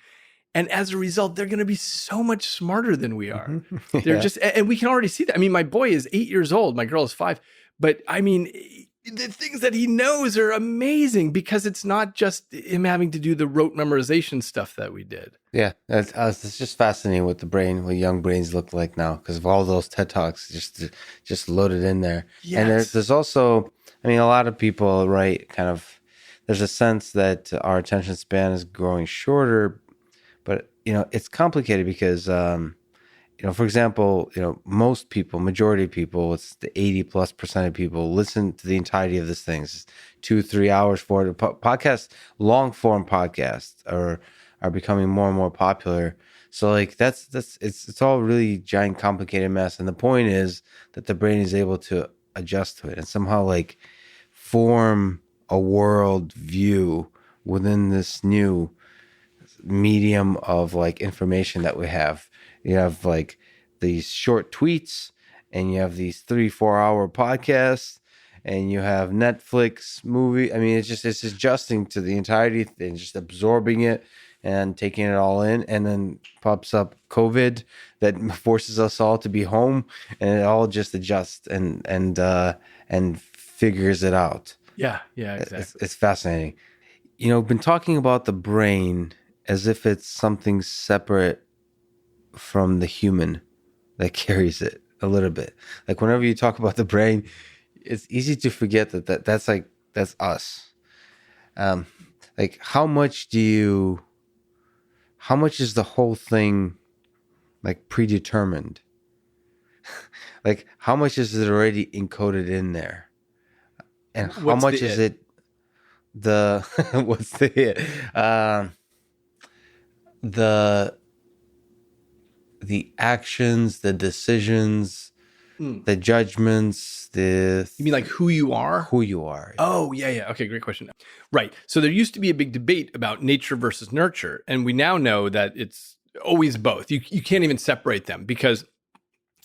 And as a result, they're going to be so much smarter than we are. Mm-hmm. They're and we can already see that. I mean, my boy is 8 years old. My girl is 5. But I mean, the things that he knows are amazing because it's not just him having to do the rote memorization stuff that we did. Yeah, it's just fascinating what young brains look like now because of all those TED Talks just loaded in there. Yes. And there's also, a lot of people, right, kind of, there's a sense that our attention span is growing shorter. But, it's complicated because, for example, most people, majority of people, it's the 80+% of people listen to the entirety of this thing. It's 2-3 hours for it. Podcasts, long form podcasts are becoming more and more popular. So like it's all really giant, complicated mess. And the point is that the brain is able to adjust to it and somehow like form a world view within this new medium of like information that we have. You have like these short tweets and you have these 3-4 hour podcasts and you have Netflix movie. It's adjusting to the entirety and just absorbing it and taking it all in. And then pops up COVID that forces us all to be home and it all just adjusts and figures it out. Yeah, exactly. It's fascinating. Been talking about the brain as if it's something separate from the human that carries it a little bit. Like whenever you talk about the brain, it's easy to forget that's us. Like how much is the whole thing like predetermined? Like how much is it already encoded in there? And how much is it what's the it? The actions, the decisions, the judgments, You mean like who you are? who you are. Oh, yeah. Okay, great question. Right. So there used to be a big debate about nature versus nurture. And we now know that it's always both. You can't even separate them because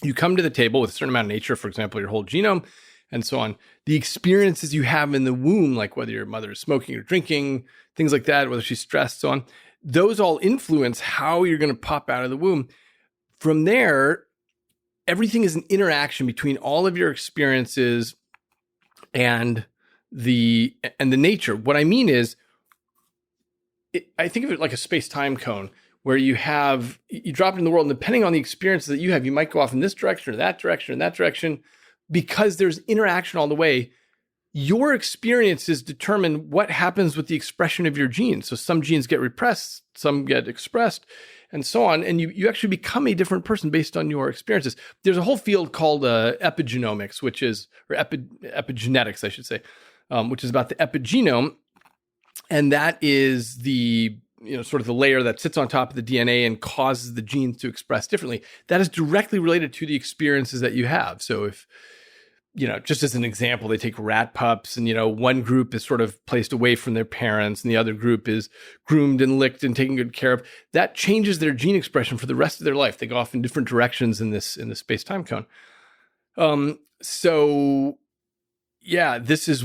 you come to the table with a certain amount of nature, for example, your whole genome and so on. The experiences you have in the womb, like whether your mother is smoking or drinking, things like that, whether she's stressed, so on, those all influence how you're going to pop out of the womb. From there, everything is an interaction between all of your experiences and the nature. What I mean is, I think of it like a space-time cone where you drop it in the world, and depending on the experiences that you have, you might go off in this direction or that direction or that direction because there's interaction all the way. Your experiences determine what happens with the expression of your genes. So some genes get repressed, some get expressed, and so on. And you actually become a different person based on your experiences. There's a whole field called epigenomics, or epigenetics, I should say, which is about the epigenome. And that is the, sort of the layer that sits on top of the DNA and causes the genes to express differently. That is directly related to the experiences that you have. So if, just as an example, they take rat pups and, one group is sort of placed away from their parents and the other group is groomed and licked and taken good care of. That changes their gene expression for the rest of their life. They go off in different directions in the space-time cone. So yeah, this is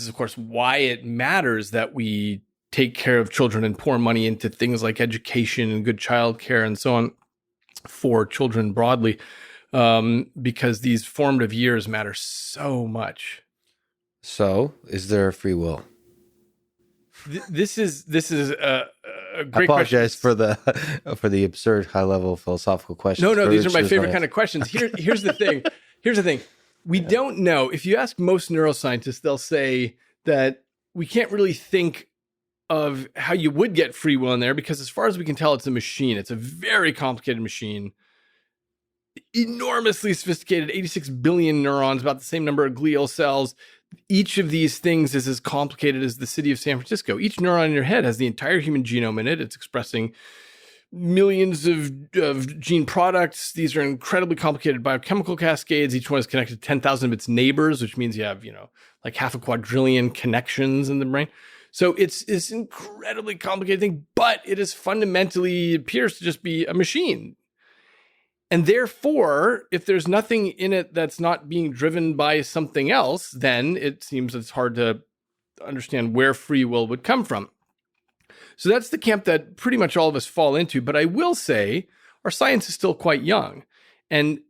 of course why it matters that we take care of children and pour money into things like education and good childcare and so on for children broadly. Because these formative years matter so much. So, is there a free will? This is a great I apologize question. for the absurd high level philosophical questions. No, these are my favorite kind of questions. Here's the thing. We don't know. If you ask most neuroscientists, they'll say that we can't really think of how you would get free will in there because as far as we can tell, it's a machine. It's a very complicated machine. Enormously sophisticated, 86 billion neurons, about the same number of glial cells. Each of these things is as complicated as the city of San Francisco. Each neuron in your head has the entire human genome in it. It's expressing millions of gene products. These are incredibly complicated biochemical cascades. Each one is connected to 10,000 of its neighbors, which means you have, like half a quadrillion connections in the brain. So it's this incredibly complicated thing, but it is fundamentally appears to just be a machine. And therefore, if there's nothing in it that's not being driven by something else, then it seems it's hard to understand where free will would come from. So that's the camp that pretty much all of us fall into. But I will say our science is still quite young. And,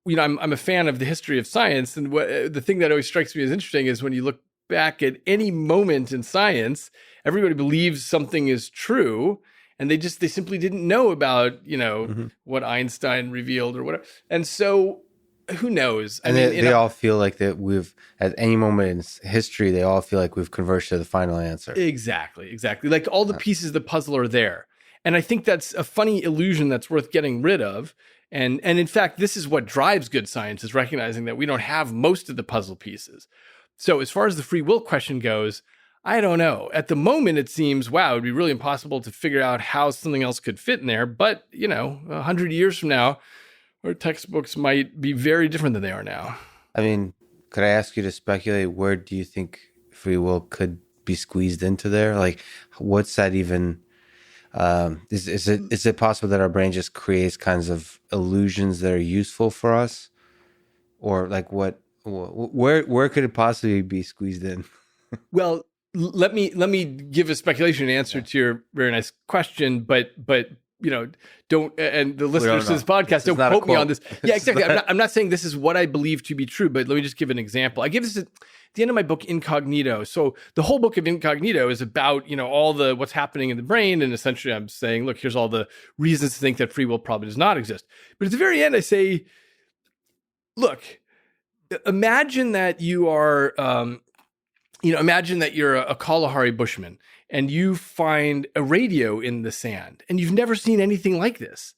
I'm a fan of the history of science. And the thing that always strikes me as interesting is when you look back at any moment in science, everybody believes something is true. And they simply didn't know about, what Einstein revealed or whatever. And so who knows? They all feel like that at any moment in history, they all feel like we've converged to the final answer. Exactly. Like all the pieces of the puzzle are there. And I think that's a funny illusion that's worth getting rid of. And in fact, this is what drives good science, is recognizing that we don't have most of the puzzle pieces. So as far as the free will question goes, I don't know. At the moment, it seems, wow, it'd be really impossible to figure out how something else could fit in there. But, 100 years from now, our textbooks might be very different than they are now. I mean, could I ask you to speculate, where do you think free will could be squeezed into there? Like, what's that even? Is it possible that our brain just creates kinds of illusions that are useful for us? Or like where could it possibly be squeezed in? Well, let me give a speculation answer to your very nice question, but don't, and the listeners to this podcast, don't quote me on this. Yeah, exactly. I'm not saying this is what I believe to be true, but let me just give an example. I give this at the end of my book, Incognito. So the whole book of Incognito is about, all the what's happening in the brain. And essentially I'm saying, look, here's all the reasons to think that free will probably does not exist. But at the very end, I say, look, imagine that you are, imagine that you're a Kalahari bushman and you find a radio in the sand and you've never seen anything like this.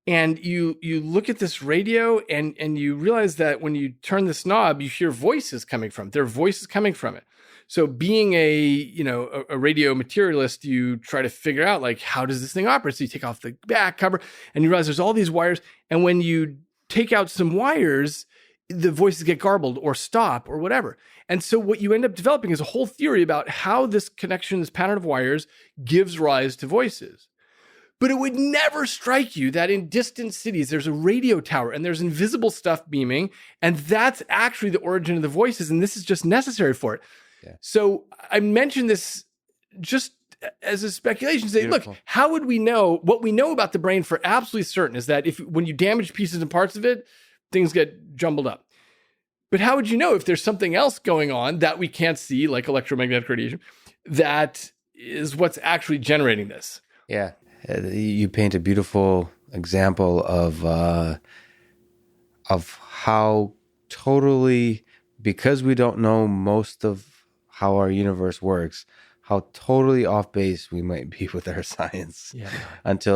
And you look at this radio and you realize that when you turn this knob, you hear voices coming from it. There are voices coming from it. So being a radio materialist, you try to figure out, like, how does this thing operate? So you take off the back cover and you realize there's all these wires. And when you take out some wires, the voices get garbled or stop or whatever. And so what you end up developing is a whole theory about how this connection, this pattern of wires, gives rise to voices. But it would never strike you that in distant cities, there's a radio tower and there's invisible stuff beaming, and that's actually the origin of the voices, and this is just necessary for it. Yeah. So I mentioned this just as a speculation, say, look, how would we know? What we know about the brain for absolutely certain is that when you damage pieces and parts of it, things get jumbled up. But how would you know if there's something else going on that we can't see, like electromagnetic radiation, that is what's actually generating this? Yeah. You paint a beautiful example of how totally, because we don't know most of how our universe works, how totally off base we might be with our science. Yeah. That's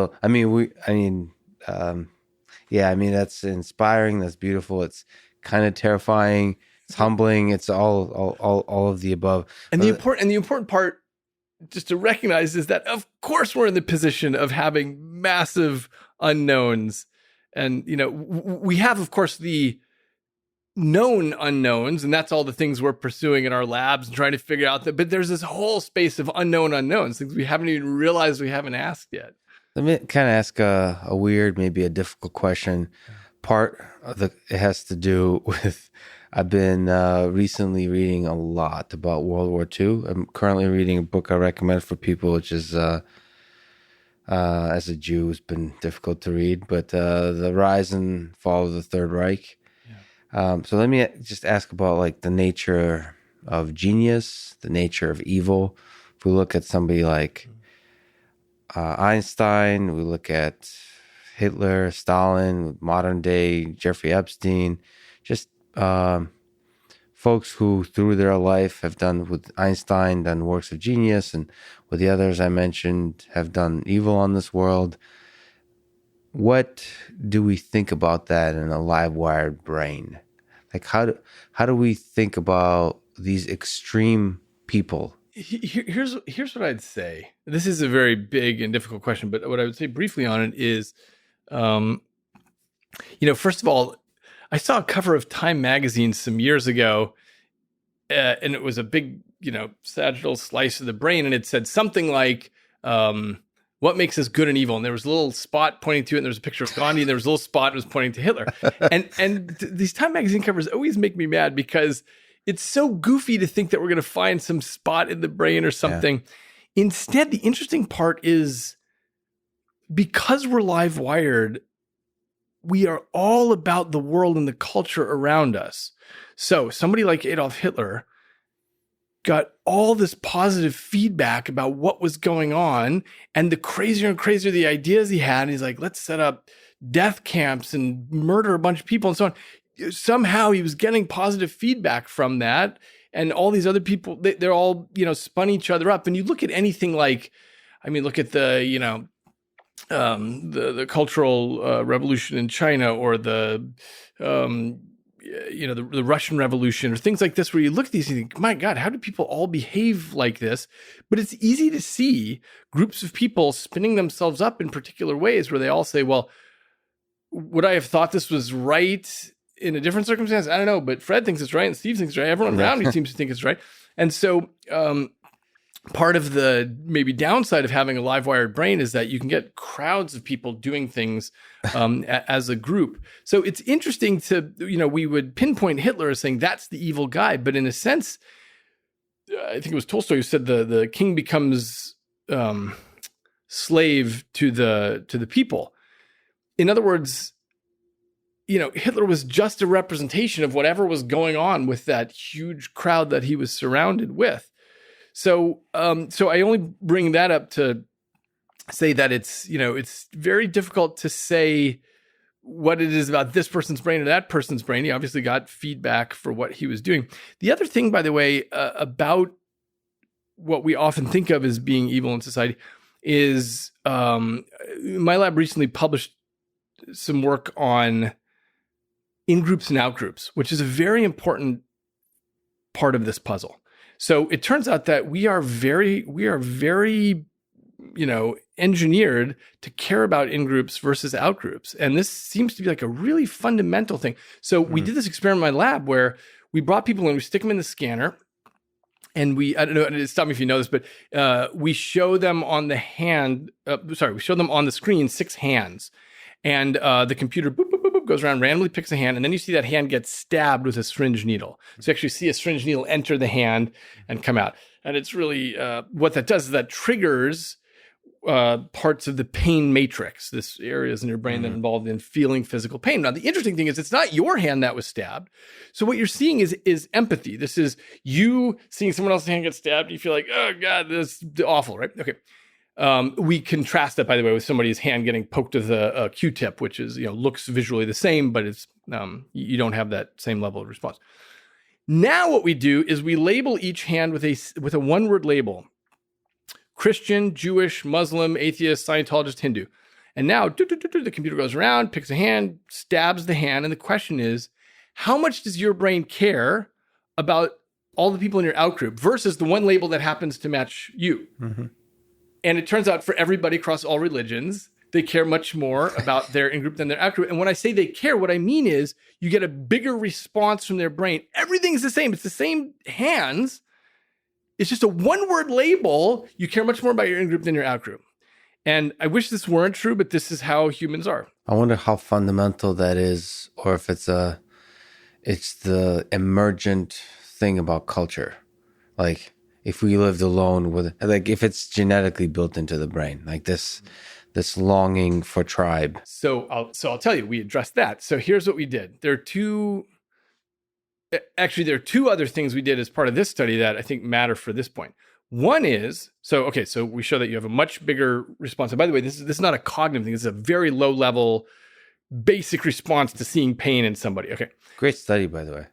inspiring. That's beautiful. It's kind of terrifying. It's humbling. It's all of the above. And the important part, just to recognize, is that of course we're in the position of having massive unknowns, and we have, of course, the known unknowns, and that's all the things we're pursuing in our labs and trying to figure out that. But there's this whole space of unknown unknowns, things we haven't even realized we haven't asked yet. Let me kind of ask a weird, maybe a difficult question. It has to do with, I've been recently reading a lot about World War II. I'm currently reading a book I recommend for people, which is, as a Jew, it's been difficult to read, but The Rise and Fall of the Third Reich. Yeah. So let me just ask about like the nature of genius, the nature of evil. If we look at somebody like Einstein, we look at Hitler, Stalin, modern day Jeffrey Epstein, just folks who through their life have done, with Einstein, done works of genius, and with the others I mentioned have done evil on this world. What do we think about that in a live-wired brain? Like how do we think about these extreme people? Here's what I'd say. This is a very big and difficult question, but what I would say briefly on it is, first of all, I saw a cover of Time magazine some years ago, and it was a big, sagittal slice of the brain, and it said something like, what makes us good and evil? And there was a little spot pointing to it, and there was a picture of Gandhi, and there was a little spot that was pointing to Hitler. and these Time magazine covers always make me mad because it's so goofy to think that we're going to find some spot in the brain or something. Yeah. Instead, the interesting part is, because we're live wired, we are all about the world and the culture around us. So somebody like Adolf Hitler got all this positive feedback about what was going on, and the crazier and crazier the ideas he had, and he's like, let's set up death camps and murder a bunch of people and so on. Somehow he was getting positive feedback from that, and all these other people, they're all, spun each other up. And you look at anything like, look at the, the cultural revolution in China, or the Russian Revolution, or things like this, where you look at these and you think, my God, how do people all behave like this? But it's easy to see groups of people spinning themselves up in particular ways, where they all say, well, would I have thought this was right in a different circumstance? I don't know, but Fred thinks it's right, and Steve thinks it's right. Everyone around me seems to think it's right. And so part of the maybe downside of having a live wired brain is that you can get crowds of people doing things as a group. So it's interesting to, we would pinpoint Hitler as saying that's the evil guy, but in a sense, I think it was Tolstoy who said the king becomes slave to the people. In other words, Hitler was just a representation of whatever was going on with that huge crowd that he was surrounded with. So I only bring that up to say that it's very difficult to say what it is about this person's brain or that person's brain. He obviously got feedback for what he was doing. The other thing, by the way, about what we often think of as being evil in society is my lab recently published some work on in-groups and out-groups, which is a very important part of this puzzle. So it turns out that we are very, engineered to care about in-groups versus out-groups. And this seems to be like a really fundamental thing. So we did this experiment in my lab where we brought people in, we stick them in the scanner, and I don't know, stop me if you know this, but we show them on the we show them on the screen 6 hands. And the computer boop, boop, boop, boop, goes around, randomly picks a hand, and then you see that hand get stabbed with a syringe needle. So you actually see a syringe needle enter the hand and come out. And it's really, what that does is that triggers parts of the pain matrix, this areas in your brain that are involved in feeling physical pain. Now, the interesting thing is it's not your hand that was stabbed. So what you're seeing is empathy. This is you seeing someone else's hand get stabbed, and you feel like, oh God, this is awful, right? Okay. We contrast that, by the way, with somebody's hand getting poked with a Q-tip, which is, looks visually the same, but it's you don't have that same level of response. Now what we do is we label each hand with a one-word label: Christian, Jewish, Muslim, atheist, Scientologist, Hindu. And now the computer goes around, picks a hand, stabs the hand, and the question is, how much does your brain care about all the people in your outgroup versus the one label that happens to match you? Mm-hmm. And it turns out for everybody across all religions, they care much more about their in-group than their out-group. And when I say they care, what I mean is you get a bigger response from their brain. Everything's the same. It's the same hands. It's just a one-word label. You care much more about your in-group than your out-group. And I wish this weren't true, but this is how humans are. I wonder how fundamental that is, or if it's the emergent thing about culture. Like, if we lived alone if it's genetically built into the brain, like this longing for tribe. So I'll tell you, we addressed that. So here's what we did. There are two other things we did as part of this study that I think matter for this point. One is, so we show that you have a much bigger response. And by the way, this is not a cognitive thing. This is a very low level basic response to seeing pain in somebody. Okay. Great study, by the way.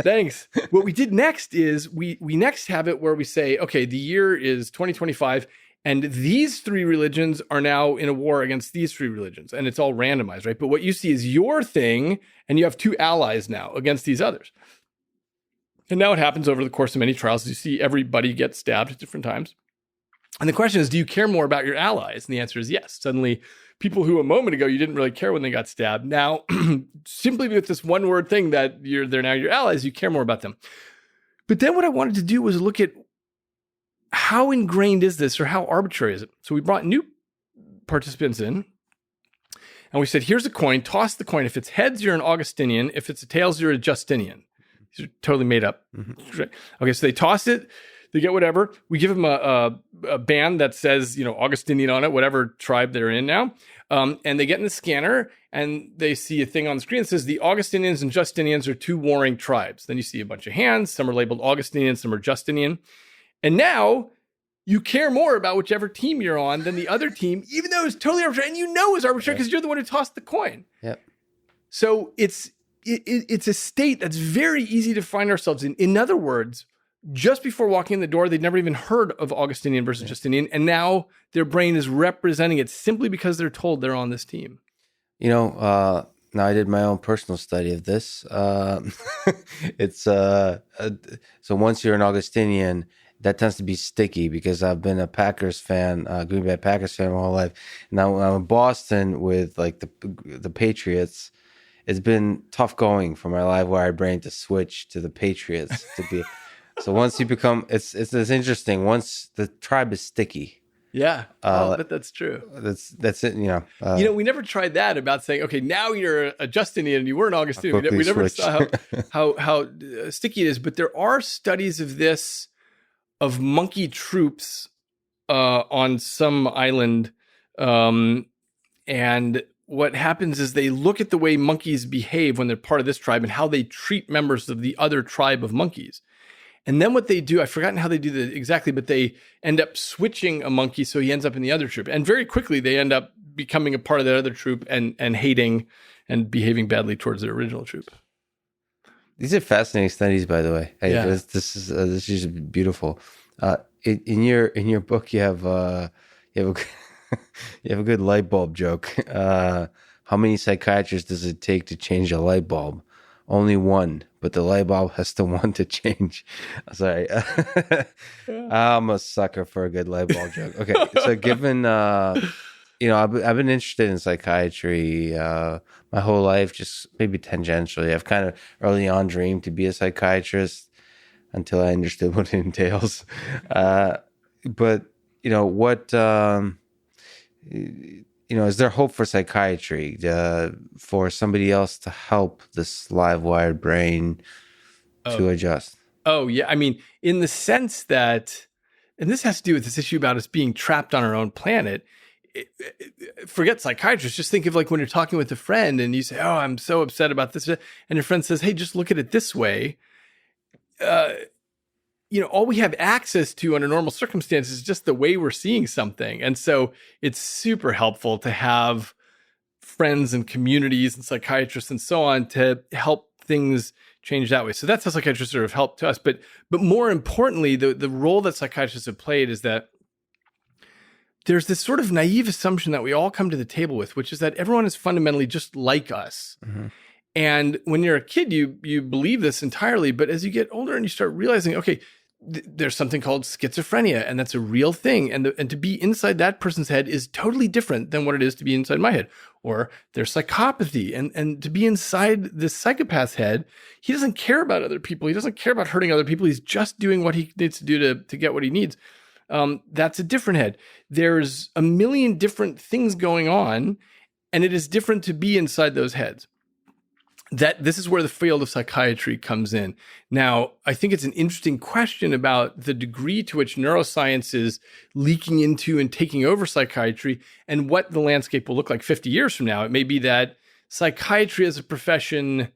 Thanks. What we did next is we next have it where we say, okay, the year is 2025, and these 3 religions are now in a war against these 3 religions, and it's all randomized, right? But what you see is your thing, and you have 2 allies now against these others. And now it happens over the course of many trials. You see everybody get stabbed at different times. And the question is, do you care more about your allies? And the answer is yes. Suddenly, people who a moment ago you didn't really care when they got stabbed, now simply with this one word thing that they're now your allies, you care more about them. But then what I wanted to do was look at how ingrained is this, or how arbitrary is it? So we brought new participants in, and we said, here's a coin, toss the coin. If it's heads, you're an Augustinian. If it's tails, you're a Justinian. These are totally made up. Mm-hmm. Okay, so they toss it. They get whatever. We give them a band that says, Augustinian on it, whatever tribe they're in now. And they get in the scanner and they see a thing on the screen that says the Augustinians and Justinians are 2 warring tribes. Then you see a bunch of hands. Some are labeled Augustinian, some are Justinian. And now you care more about whichever team you're on than the other team, even though it's totally arbitrary. And it's arbitrary because you're the one who tossed the coin. Yep. So it's a state that's very easy to find ourselves in. In other words, just before walking in the door, they'd never even heard of Augustinian versus Justinian. And now their brain is representing it simply because they're told they're on this team. Now I did my own personal study of this. It's so once you're an Augustinian, that tends to be sticky because I've been a Packers fan, Green Bay Packers fan my whole life. Now when I'm in Boston with like the Patriots, it's been tough going for my Livewired brain to switch to the Patriots to be. So once you become, it's interesting. Once the tribe is sticky. Yeah, but that's true. That's it. We never tried that about saying, okay, now you're a Justinian and you were an Augustinian. We never saw how sticky it is. But there are studies of this, of monkey troops on some island, and what happens is they look at the way monkeys behave when they're part of this tribe and how they treat members of the other tribe of monkeys. And then what they do, I've forgotten how they do that exactly, but they end up switching a monkey so he ends up in the other troop. And very quickly, they end up becoming a part of that other troop and hating and behaving badly towards their original troop. These are fascinating studies, by the way. Hey, yeah. This is just beautiful. In your book, you have a good light bulb joke. How many psychiatrists does it take to change a light bulb? only one, but the light bulb has to want to change. Sorry. I'm a sucker for a good light bulb joke. Okay. So given, I've been interested in psychiatry my whole life, just maybe tangentially. I've kind of early on dreamed to be a psychiatrist until I understood what it entails. But, is there hope for psychiatry, for somebody else to help this live-wired brain to adjust? Oh, yeah. I mean, in the sense that, and this has to do with this issue about us being trapped on our own planet. Forget psychiatrists. Just think of like when you're talking with a friend and you say, oh, I'm so upset about this. And your friend says, hey, just look at it this way. All we have access to under normal circumstances is just the way we're seeing something. And so it's super helpful to have friends and communities and psychiatrists and so on to help things change that way. So that's how psychiatrists are of help to us. But more importantly, the role that psychiatrists have played is that there's this sort of naive assumption that we all come to the table with, which is that everyone is fundamentally just like us. Mm-hmm. And when you're a kid, you believe this entirely. But as you get older and you start realizing, okay, there's something called schizophrenia, and that's a real thing. And to be inside that person's head is totally different than what it is to be inside my head. Or there's psychopathy, and to be inside this psychopath's head, he doesn't care about other people. He doesn't care about hurting other people. He's just doing what he needs to do to get what he needs. That's a different head. There's a million different things going on, and it is different to be inside those heads. This is where the field of psychiatry comes in. Now, I think it's an interesting question about the degree to which neuroscience is leaking into and taking over psychiatry and what the landscape will look like 50 years from now. It may be that psychiatry as a profession,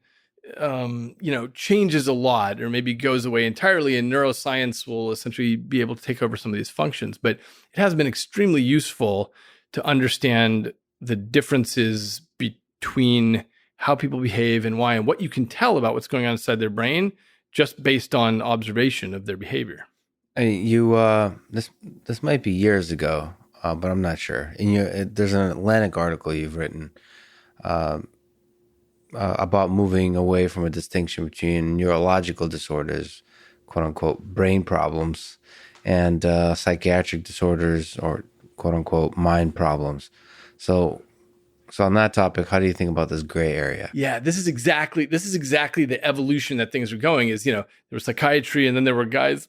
changes a lot or maybe goes away entirely, and neuroscience will essentially be able to take over some of these functions. But it has been extremely useful to understand the differences between how people behave and why, and what you can tell about what's going on inside their brain just based on observation of their behavior. This might be years ago, but I'm not sure. There's an Atlantic article you've written about moving away from a distinction between neurological disorders, quote unquote, brain problems, and psychiatric disorders, or quote unquote, mind problems. So on that topic, how do you think about this gray area? Yeah, this is exactly the evolution that things are going. Is, there was psychiatry, and then there were guys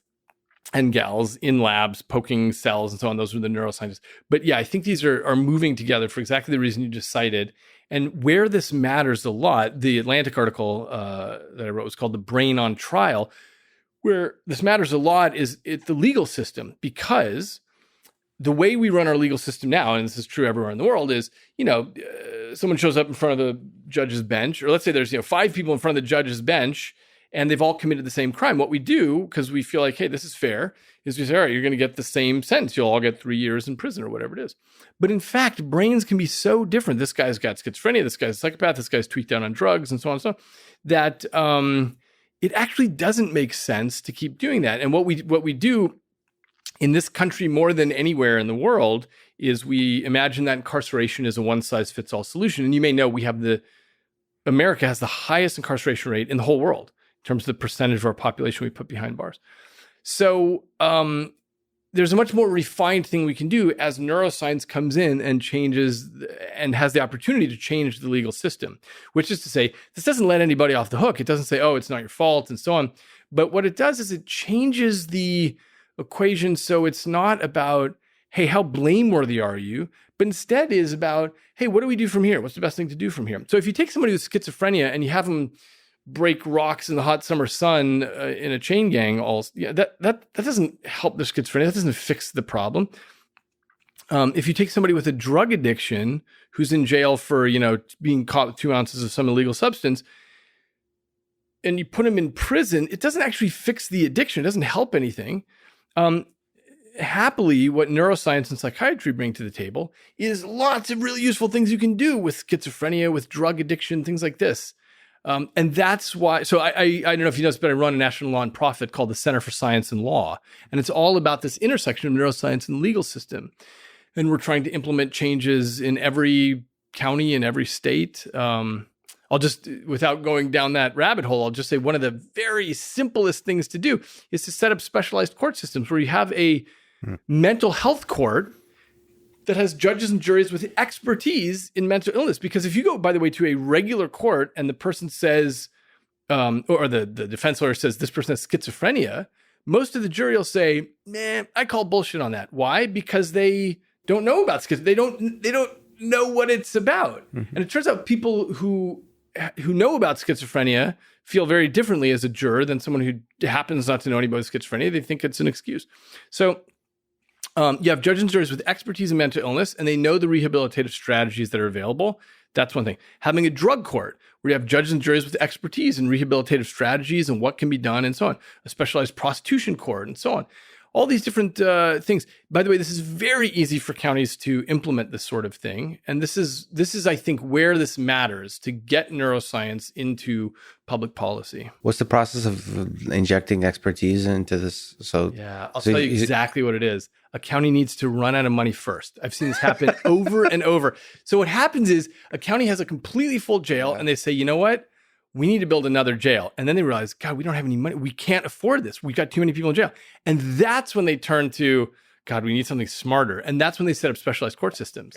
and gals in labs poking cells and so on. Those were the neuroscientists. But yeah, I think these are moving together for exactly the reason you just cited. And where this matters a lot, the Atlantic article that I wrote was called "The Brain on Trial," where this matters a lot is the legal system, because the way we run our legal system now, and this is true everywhere in the world, is, someone shows up in front of the judge's bench, or let's say there's, 5 people in front of the judge's bench, and they've all committed the same crime. What we do, because we feel like, hey, this is fair, is we say, all right, you're going to get the same sentence. You'll all get 3 years in prison or whatever it is. But in fact, brains can be so different. This guy's got schizophrenia, this guy's a psychopath, this guy's tweaked out on drugs, and so on and so on, that it actually doesn't make sense to keep doing that. And what we do in this country more than anywhere in the world is we imagine that incarceration is a one-size-fits-all solution. And you may know America has the highest incarceration rate in the whole world in terms of the percentage of our population we put behind bars. So there's a much more refined thing we can do as neuroscience comes in and changes and has the opportunity to change the legal system, which is to say, this doesn't let anybody off the hook. It doesn't say, oh, it's not your fault and so on. But what it does is it changes the equation, so it's not about, hey, how blameworthy are you? But instead is about, hey, what do we do from here? What's the best thing to do from here? So if you take somebody with schizophrenia and you have them break rocks in the hot summer sun in a chain gang, that doesn't help their schizophrenia. That doesn't fix the problem. If you take somebody with a drug addiction who's in jail for, being caught with 2 ounces of some illegal substance, and you put them in prison, it doesn't actually fix the addiction. It doesn't help anything. Happily, what neuroscience and psychiatry bring to the table is lots of really useful things you can do with schizophrenia, with drug addiction, things like this. And that's why, so I don't know if you know this, but I run a national nonprofit called the Center for Science and Law. And it's all about this intersection of neuroscience and the legal system. And we're trying to implement changes in every county, in every state. I'll just, without going down that rabbit hole, I'll just say one of the very simplest things to do is to set up specialized court systems where you have a mental health court that has judges and juries with expertise in mental illness. Because if you go, by the way, to a regular court and the person says, or the defense lawyer says this person has schizophrenia, most of the jury will say, "Nah, I call bullshit on that." Why? Because they don't know about schizophrenia. They don't know what it's about. And it turns out people who know about schizophrenia feel very differently as a juror than someone who happens not to know anything about schizophrenia. They think it's an excuse. So you have judges and juries with expertise in mental illness, and they know the rehabilitative strategies that are available. That's one thing. Having a drug court where you have judges and juries with expertise in rehabilitative strategies and what can be done and so on. A specialized prostitution court and so on. All these different things. By the way, this is very easy for counties to implement this sort of thing. And this is, I think, where this matters to get neuroscience into public policy. What's the process of injecting expertise into this? I'll tell you exactly what it is. A county needs to run out of money first. I've seen this happen over and over. So what happens is a county has a completely full jail and they say, you know what? We need to build another jail. And then they realize, God, we don't have any money. We can't afford this. We got too many people in jail. And that's when they turn to, God, we need something smarter. And that's when they set up specialized court systems.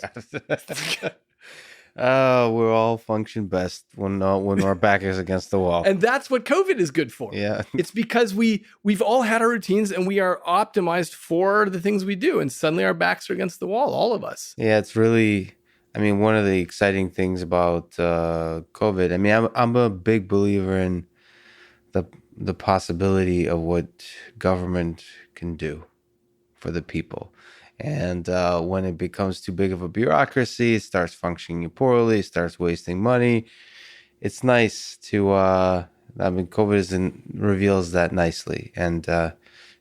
We all function best when our back is against the wall. And that's what COVID is good for. Yeah. It's because we've all had our routines and we are optimized for the things we do. And suddenly our backs are against the wall, all of us. Yeah, it's really... I mean, one of the exciting things about COVID, I mean, I'm a big believer in the possibility of what government can do for the people. And when it becomes too big of a bureaucracy, it starts functioning poorly, it starts wasting money. It's nice to, COVID reveals that nicely. And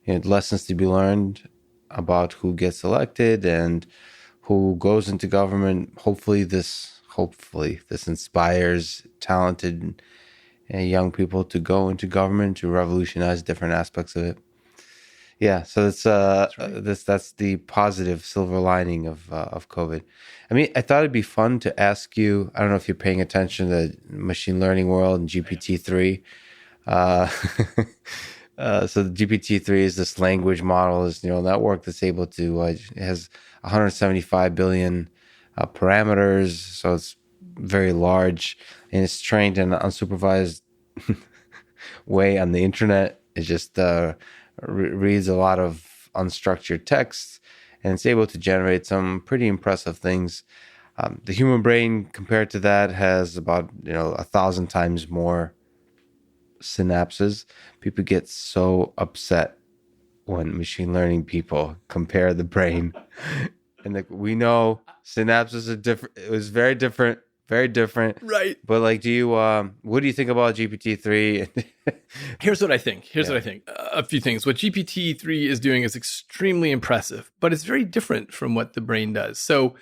lessons to be learned about who gets elected and who goes into government. Hopefully this inspires talented young people to go into government to revolutionize different aspects of it. Yeah, so that's the positive silver lining of COVID. I mean, I thought it'd be fun to ask you. I don't know if you're paying attention to the machine learning world and GPT-3. So the GPT-3 is this language model, this neural network that's able to, it has 175 billion parameters. So it's very large and it's trained in an unsupervised way on the internet. It just reads a lot of unstructured text and it's able to generate some pretty impressive things. The human brain compared to that has about 1,000 times more synapses. People get so upset when machine learning people compare the brain, and we know synapses are different. It was very different, right? But what do you think about GPT-3? Here's what I think. A few things. What GPT-3 is doing is extremely impressive, but it's very different from what the brain does. So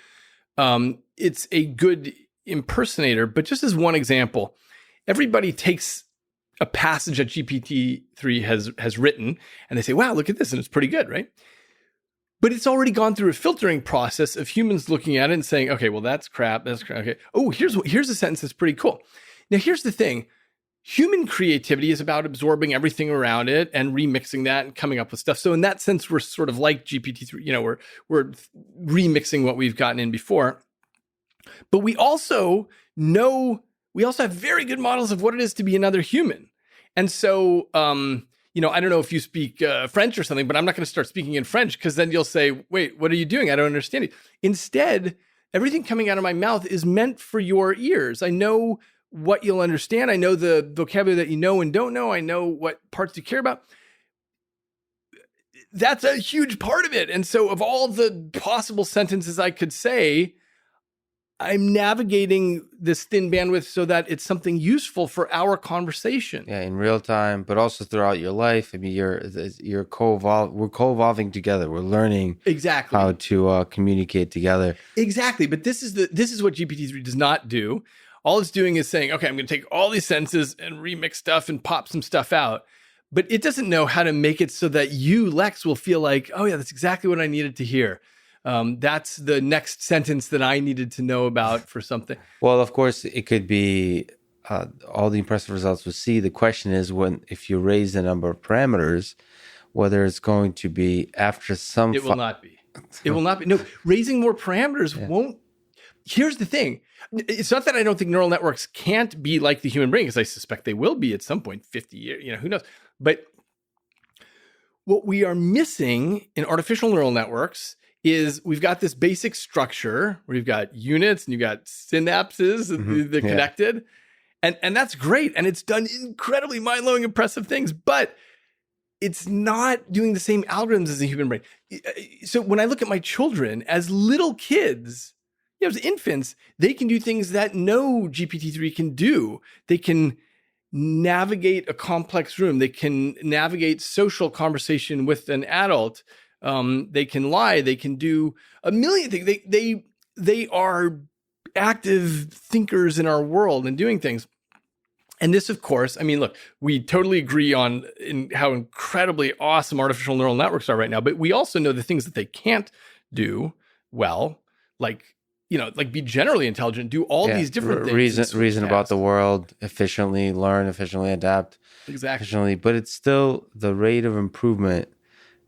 it's a good impersonator. But just as one example, everybody takes a passage that GPT-3 has written, and they say, wow, look at this, and it's pretty good, right? But it's already gone through a filtering process of humans looking at it and saying, okay, well, that's crap. Okay. Oh, here's a sentence that's pretty cool. Now, here's the thing. Human creativity is about absorbing everything around it and remixing that and coming up with stuff. So in that sense, we're sort of like GPT-3, we're remixing what we've gotten in before. But we also have very good models of what it is to be another human. And so, I don't know if you speak French or something, but I'm not going to start speaking in French because then you'll say, wait, what are you doing? I don't understand it. Instead, everything coming out of my mouth is meant for your ears. I know what you'll understand. I know the vocabulary that you know and don't know. I know what parts you care about. That's a huge part of it. And so of all the possible sentences I could say, I'm navigating this thin bandwidth so that it's something useful for our conversation. Yeah, in real time, but also throughout your life. I mean, we're co-evolving together. We're learning exactly how to communicate together. Exactly, but this is what GPT-3 does not do. All it's doing is saying, okay, I'm going to take all these sentences and remix stuff and pop some stuff out. But it doesn't know how to make it so that you, Lex, will feel like, oh yeah, that's exactly what I needed to hear. That's the next sentence that I needed to know about for something. Well, of course, it could be all the impressive results with C. The question is if you raise the number of parameters, whether it's going to be after some. It will not be. It will not be. No, raising more parameters won't. Here's the thing. It's not that I don't think neural networks can't be like the human brain, because I suspect they will be at some point, 50 years, who knows? But what we are missing in artificial neural networks is we've got this basic structure where you've got units and you've got synapses, they're connected. And that's great. And it's done incredibly mind-blowing, impressive things, but it's not doing the same algorithms as the human brain. So when I look at my children as little kids, as infants, they can do things that no GPT-3 can do. They can navigate a complex room. They can navigate social conversation with an adult. They can lie. They can do a million things. They are active thinkers in our world and doing things. And this, of course, look, we totally agree on how incredibly awesome artificial neural networks are right now, but we also know the things that they can't do well, like be generally intelligent, do all these different things. Reason about the world efficiently, learn efficiently, adapt efficiently. But it's still the rate of improvement.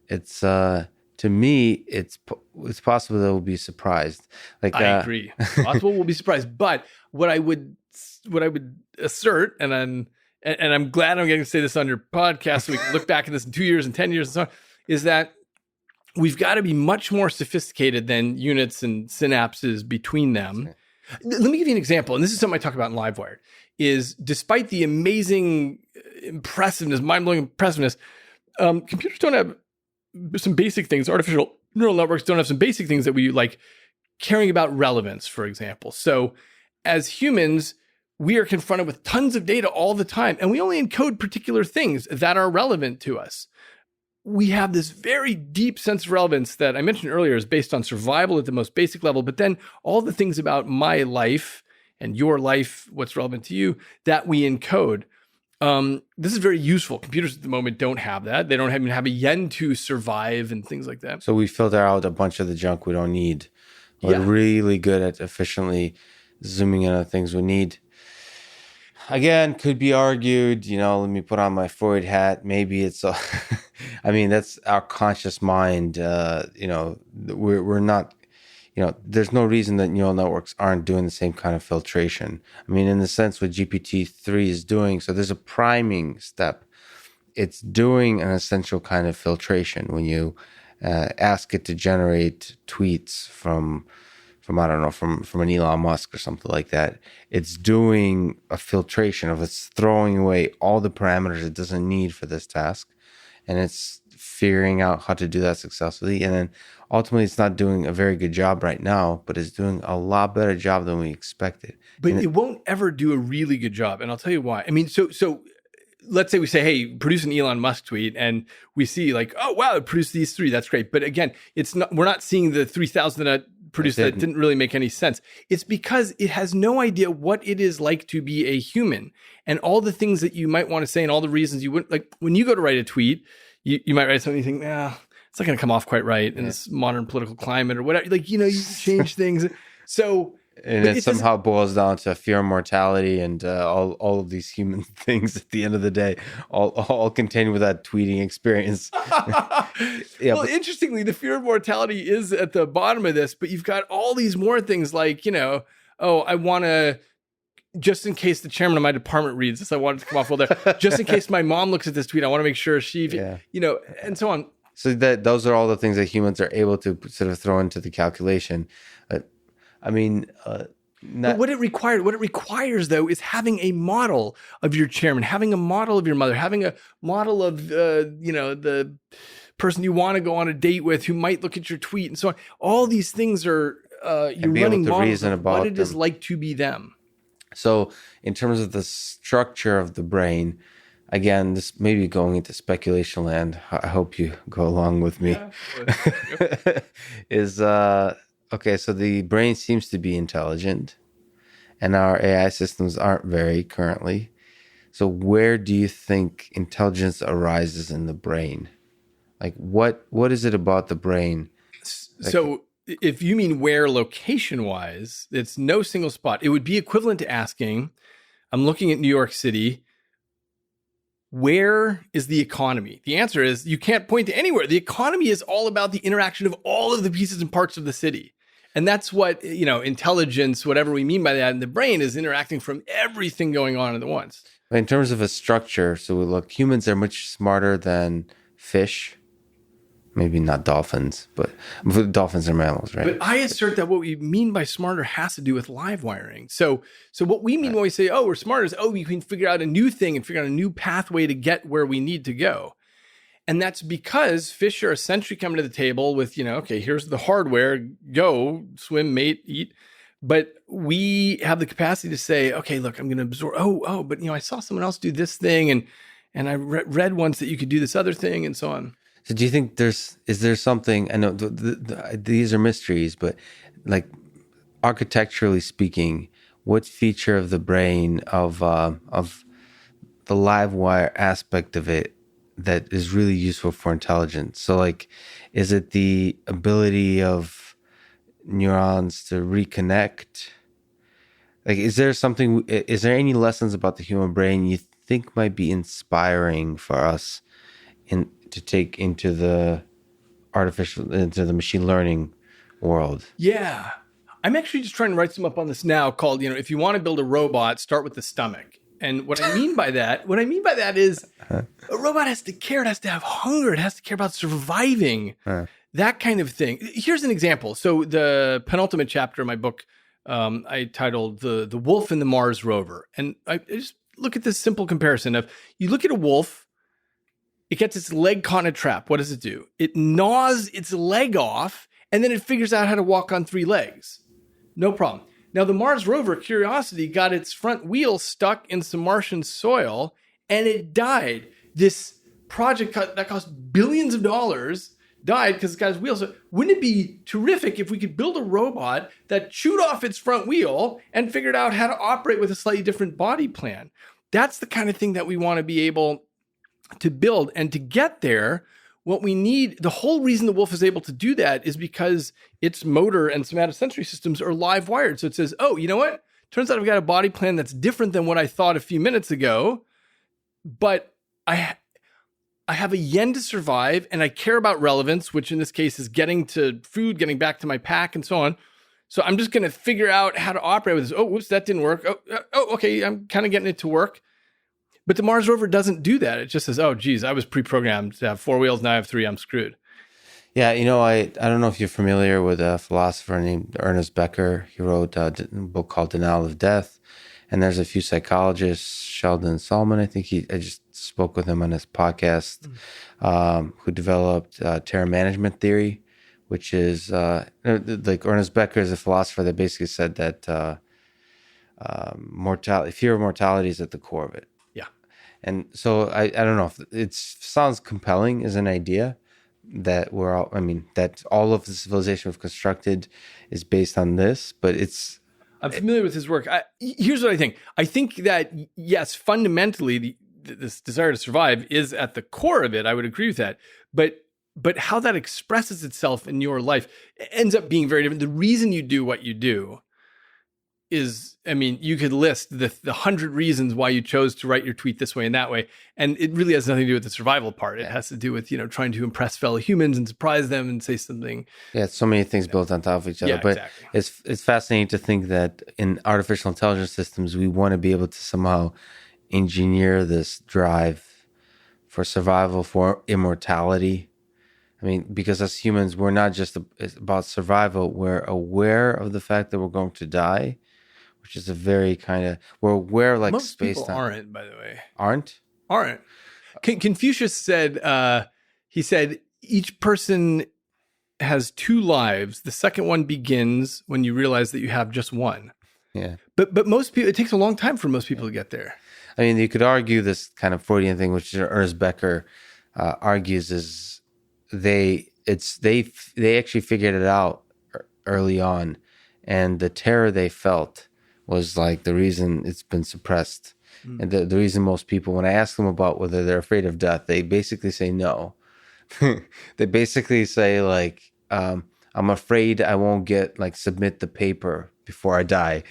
It's to me, it's possible that we'll be surprised. I agree. Possible we'll be surprised. But what I would assert, and I'm glad I'm getting to say this on your podcast, so we can look back at this in 2 years and 10 years and so on, is that we've got to be much more sophisticated than units and synapses between them. Let me give you an example, and this is something I talk about in Livewired, is despite the amazing impressiveness, mind-blowing impressiveness, computers don't have some basic things. Artificial neural networks don't have some basic things that we like, caring about relevance, for example. So as humans, we are confronted with tons of data all the time, and we only encode particular things that are relevant to us. We have this very deep sense of relevance that I mentioned earlier is based on survival at the most basic level, but then all the things about my life and your life, what's relevant to you, that we encode. This is very useful. Computers at the moment don't have that. They don't even have a yen to survive and things like that. So we filter out a bunch of the junk we don't need. We're really good at efficiently zooming in on things we need. Again, could be argued, let me put on my Freud hat. Maybe it's, that's our conscious mind. We're not, there's no reason that neural networks aren't doing the same kind of filtration. In the sense what GPT-3 is doing, so there's a priming step. It's doing an essential kind of filtration when you ask it to generate tweets from I don't know, from an Elon Musk or something like that. It's doing a filtration it's throwing away all the parameters it doesn't need for this task. And it's figuring out how to do that successfully. And then ultimately it's not doing a very good job right now, but it's doing a lot better job than we expected. But it won't ever do a really good job. And I'll tell you why. So let's say we say, hey, produce an Elon Musk tweet, and we see like, oh, wow, it produced these 3. That's great. But again, we're not seeing the 3,000 that produced that didn't really make any sense. It's because it has no idea what it is like to be a human, and all the things that you might want to say and all the reasons you wouldn't. Like when you go to write a tweet, you might write something you think, it's not going to come off quite right in this modern political climate or whatever. Like, you change things. So... And it somehow boils down to fear of mortality and all of these human things at the end of the day, all contained with that tweeting experience. Interestingly, the fear of mortality is at the bottom of this, but you've got all these more things like, I want to, just in case the chairman of my department reads this, I want it to come off well there. Just in case my mom looks at this tweet, I want to make sure she, and so on. So those are all the things that humans are able to sort of throw into the calculation. But what it requires though is having a model of your chairman, having a model of your mother, having a model of the person you want to go on a date with who might look at your tweet and so on. All these things are you're running models of what it is like to be them. So in terms of the structure of the brain, again, this may be going into speculation land. I hope you go along with me. Yeah, okay, so the brain seems to be intelligent, and our AI systems aren't very currently. So where do you think intelligence arises in the brain? Like, what is it about the brain? So if you mean where location-wise, it's no single spot. It would be equivalent to asking, I'm looking at New York City. Where is the economy? The answer is you can't point to anywhere. The economy is all about the interaction of all of the pieces and parts of the city. And that's what, intelligence, whatever we mean by that in the brain, is interacting from everything going on at once. In terms of a structure, so look, humans are much smarter than fish. Maybe not dolphins, but dolphins are mammals, right? But I assert that what we mean by smarter has to do with live wiring. So what we mean when we say, we're smart is, we can figure out a new thing and figure out a new pathway to get where we need to go. And that's because fish are essentially coming to the table with, okay, here's the hardware, go, swim, mate, eat. But we have the capacity to say, okay, look, I'm going to absorb, but I saw someone else do this thing and I read once that you could do this other thing and so on. So do you think is there something, I know these are mysteries, but like architecturally speaking, what feature of the brain of the live wire aspect of it that is really useful for intelligence? So like, is it the ability of neurons to reconnect? Like, is there any lessons about the human brain you think might be inspiring for us to take into the machine learning world? Yeah. I'm actually just trying to write some up on this now called, if you want to build a robot, start with the stomach. And what I mean by that is a robot has to care, it has to have hunger, it has to care about surviving, that kind of thing. Here's an example. So the penultimate chapter of my book, I titled The Wolf and the Mars Rover. And I just look at this simple comparison of, you look at a wolf, it gets its leg caught in a trap. What does it do? It gnaws its leg off, and then it figures out how to walk on 3 legs. No problem. Now, the Mars rover, Curiosity, got its front wheel stuck in some Martian soil, and it died. This project that cost billions of dollars died because it's got its wheel. So wouldn't it be terrific if we could build a robot that chewed off its front wheel and figured out how to operate with a slightly different body plan? That's the kind of thing that we want to be able to build. And to get there, what we need, the whole reason the wolf is able to do that is because its motor and somatosensory systems are live wired. So it says, you know what? Turns out I've got a body plan that's different than what I thought a few minutes ago, but I have a yen to survive, and I care about relevance, which in this case is getting to food, getting back to my pack, and so on. So I'm just going to figure out how to operate with this. Oh, whoops, that didn't work. Okay, I'm kind of getting it to work. But the Mars rover doesn't do that. It just says, I was pre-programmed to have 4 wheels, now I have 3, I'm screwed. Yeah, I don't know if you're familiar with a philosopher named Ernest Becker. He wrote a book called Denial of Death. And there's a few psychologists, Sheldon Solomon, I think I just spoke with him on his podcast, who developed terror management theory, which is, like Ernest Becker is a philosopher that basically said that fear of mortality is at the core of it. And so I don't know if it sounds compelling as an idea that that all of the civilization we've constructed is based on this, but I'm familiar with his work. Here's what I think. I think that, yes, fundamentally, this desire to survive is at the core of it. I would agree with that. But how that expresses itself in your life ends up being very different. The reason you do what you do is, you could list the 100 reasons why you chose to write your tweet this way and that way. And it really has nothing to do with the survival part. It has to do with, trying to impress fellow humans and surprise them and say something. Yeah, so many things built on top of each other. Yeah, but exactly. It's fascinating to think that in artificial intelligence systems, we want to be able to somehow engineer this drive for survival, for immortality. Because as humans, we're not just about survival. We're aware of the fact that we're going to die, which is a very we're aware like most space people time. aren't, by the way. Aren't? Confucius said, each person has 2 lives. The second one begins when you realize that you have just one. Yeah. But most people, it takes a long time for most people to get there. You could argue this kind of Freudian thing, which Ernest Becker argues is they actually figured it out early on, and the terror they felt was like the reason it's been suppressed. And the reason most people, when I ask them about whether they're afraid of death, they basically say no. They basically say like, I'm afraid I won't get like submit the paper before I die.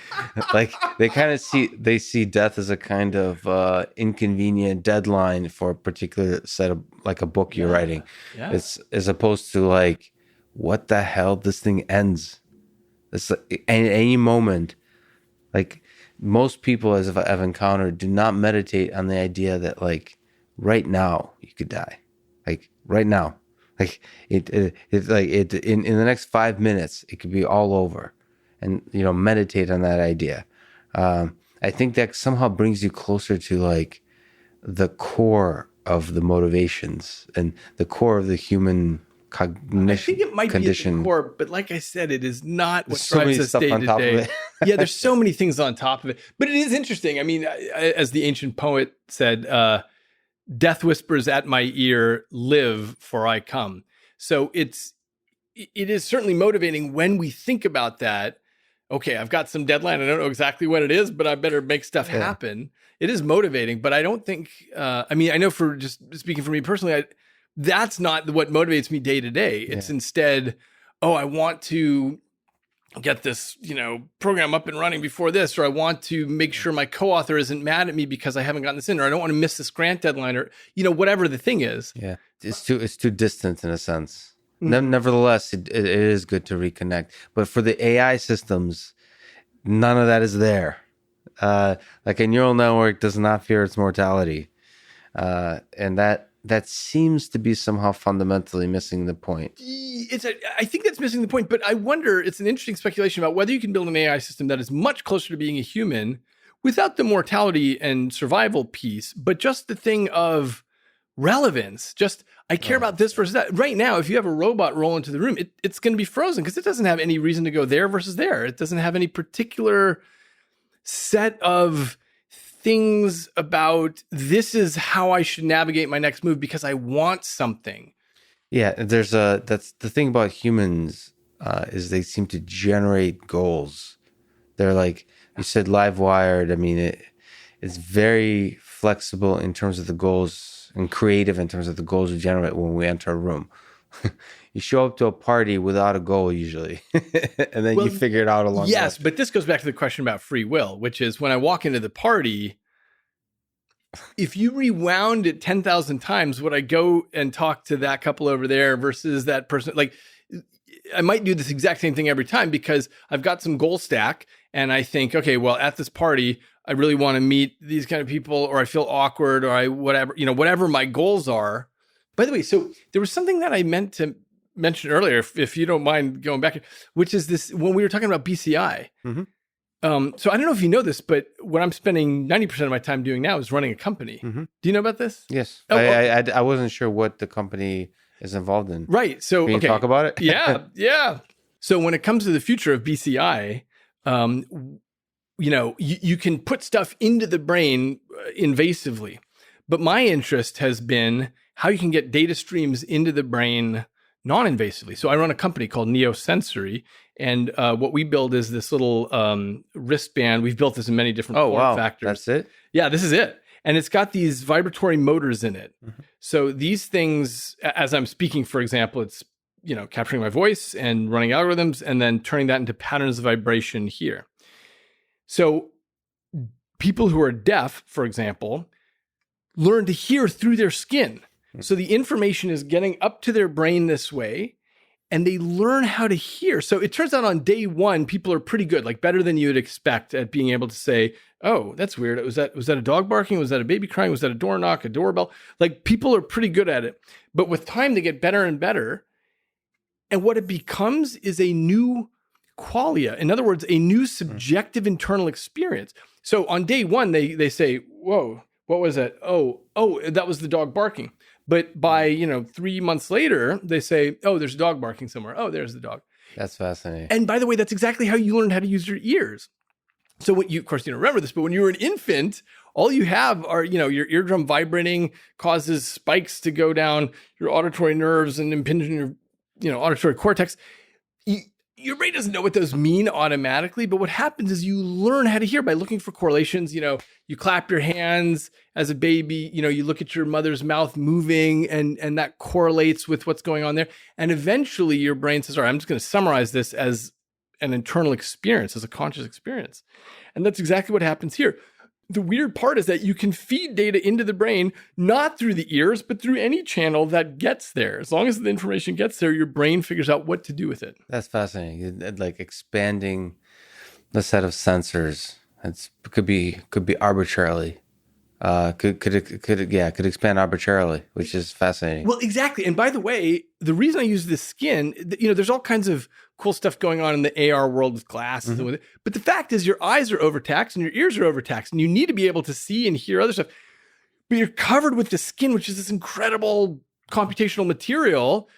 Like they see death as a kind of inconvenient deadline for a particular set of like a book you're writing. Yeah. It's as opposed to like, what the hell? This thing ends. It's like, any moment. Like most people, as I've encountered, do not meditate on the idea that like right now you could die, like right now, like it's like it in the next 5 minutes it could be all over, and meditate on that idea. I think that somehow brings you closer to like the core of the motivations and the core of the human cognition. I think it might condition. be at the core, but like I said, it is not what so many drives us stuff day on to top of day. it. Yeah, there's so many things on top of it, but it is interesting. I mean, as the ancient poet said, "Death whispers at my ear, live, for I come." So it is certainly motivating when we think about that. Okay, I've got some deadline. I don't know exactly what it is, but I better make stuff happen. It is motivating, but I don't think. I mean, I know for just speaking for me personally, that's not what motivates me day to day. It's instead, I want to get this, program up and running before this, or I want to make sure my co-author isn't mad at me because I haven't gotten this in, or I don't want to miss this grant deadline, or, whatever the thing is. Yeah. It's too distant in a sense. Nevertheless, it is good to reconnect. But for the AI systems, none of that is there. Like a neural network does not fear its mortality. And that seems to be somehow fundamentally missing the point. I think that's missing the point, but I wonder, it's an interesting speculation about whether you can build an AI system that is much closer to being a human without the mortality and survival piece, but just the thing of relevance. Just, I care about this versus that. Right now, if you have a robot roll into the room, it's going to be frozen because it doesn't have any reason to go there versus there. It doesn't have any particular set of things about this is how I should navigate my next move because I want something. Yeah, that's the thing about humans is they seem to generate goals. They're like you said, Livewired. I mean, it's very flexible in terms of the goals and creative in terms of the goals we generate when we enter a room. You show up to a party without a goal usually, and then you figure it out along the way. Yes, but this goes back to the question about free will, which is when I walk into the party, if you rewound it 10,000 times, would I go and talk to that couple over there versus that person? Like, I might do this exact same thing every time because I've got some goal stack and I think, okay, well, at this party, I really want to meet these kind of people, or I feel awkward, or whatever my goals are. By the way, so there was something that I meant to mention earlier, if you don't mind going back, which is this, when we were talking about BCI. Mm-hmm. So I don't know if you know this, but what I'm spending 90% of my time doing now is running a company. Mm-hmm. Do you know about this? Yes. I wasn't sure what the company is involved in. Right. So can you talk about it? Yeah. So when it comes to the future of BCI, you can put stuff into the brain invasively. But my interest has been how you can get data streams into the brain non-invasively. So I run a company called Neosensory, and what we build is this little wristband. We've built this in many different form factors. That's it? Yeah, this is it. And it's got these vibratory motors in it. Mm-hmm. So these things, as I'm speaking, for example, it's capturing my voice and running algorithms and then turning that into patterns of vibration here. So people who are deaf, for example, learn to hear through their skin. So the information is getting up to their brain this way, and they learn how to hear. So it turns out on day one, people are pretty good, like better than you would expect at being able to say, oh, that's weird. Was that a dog barking? Was that a baby crying? Was that a door knock, a doorbell? Like people are pretty good at it. But with time, they get better and better. And what it becomes is a new qualia. In other words, a new subjective internal experience. So on day one, they say, whoa, what was that? Oh, that was the dog barking. But by, 3 months later, they say, oh, there's a dog barking somewhere. Oh, there's the dog. That's fascinating. And by the way, that's exactly how you learned how to use your ears. So when of course, you don't remember this, but when you were an infant, all you have are, your eardrum vibrating causes spikes to go down your auditory nerves and impinge on your, auditory cortex. your brain doesn't know what those mean automatically, but what happens is you learn how to hear by looking for correlations. You clap your hands as a baby, you look at your mother's mouth moving and that correlates with what's going on there. And eventually your brain says, all right, I'm just going to summarize this as an internal experience, as a conscious experience. And that's exactly what happens here. The weird part is that you can feed data into the brain, not through the ears, but through any channel that gets there. As long as the information gets there, your brain figures out what to do with it. That's fascinating. Like expanding the set of sensors. Could be arbitrarily. Could expand arbitrarily, which is fascinating. Well, exactly. And by the way, the reason I use the skin, there's all kinds of cool stuff going on in the AR world with glasses and with it. But the fact is your eyes are overtaxed and your ears are overtaxed and you need to be able to see and hear other stuff. But you're covered with the skin, which is this incredible computational material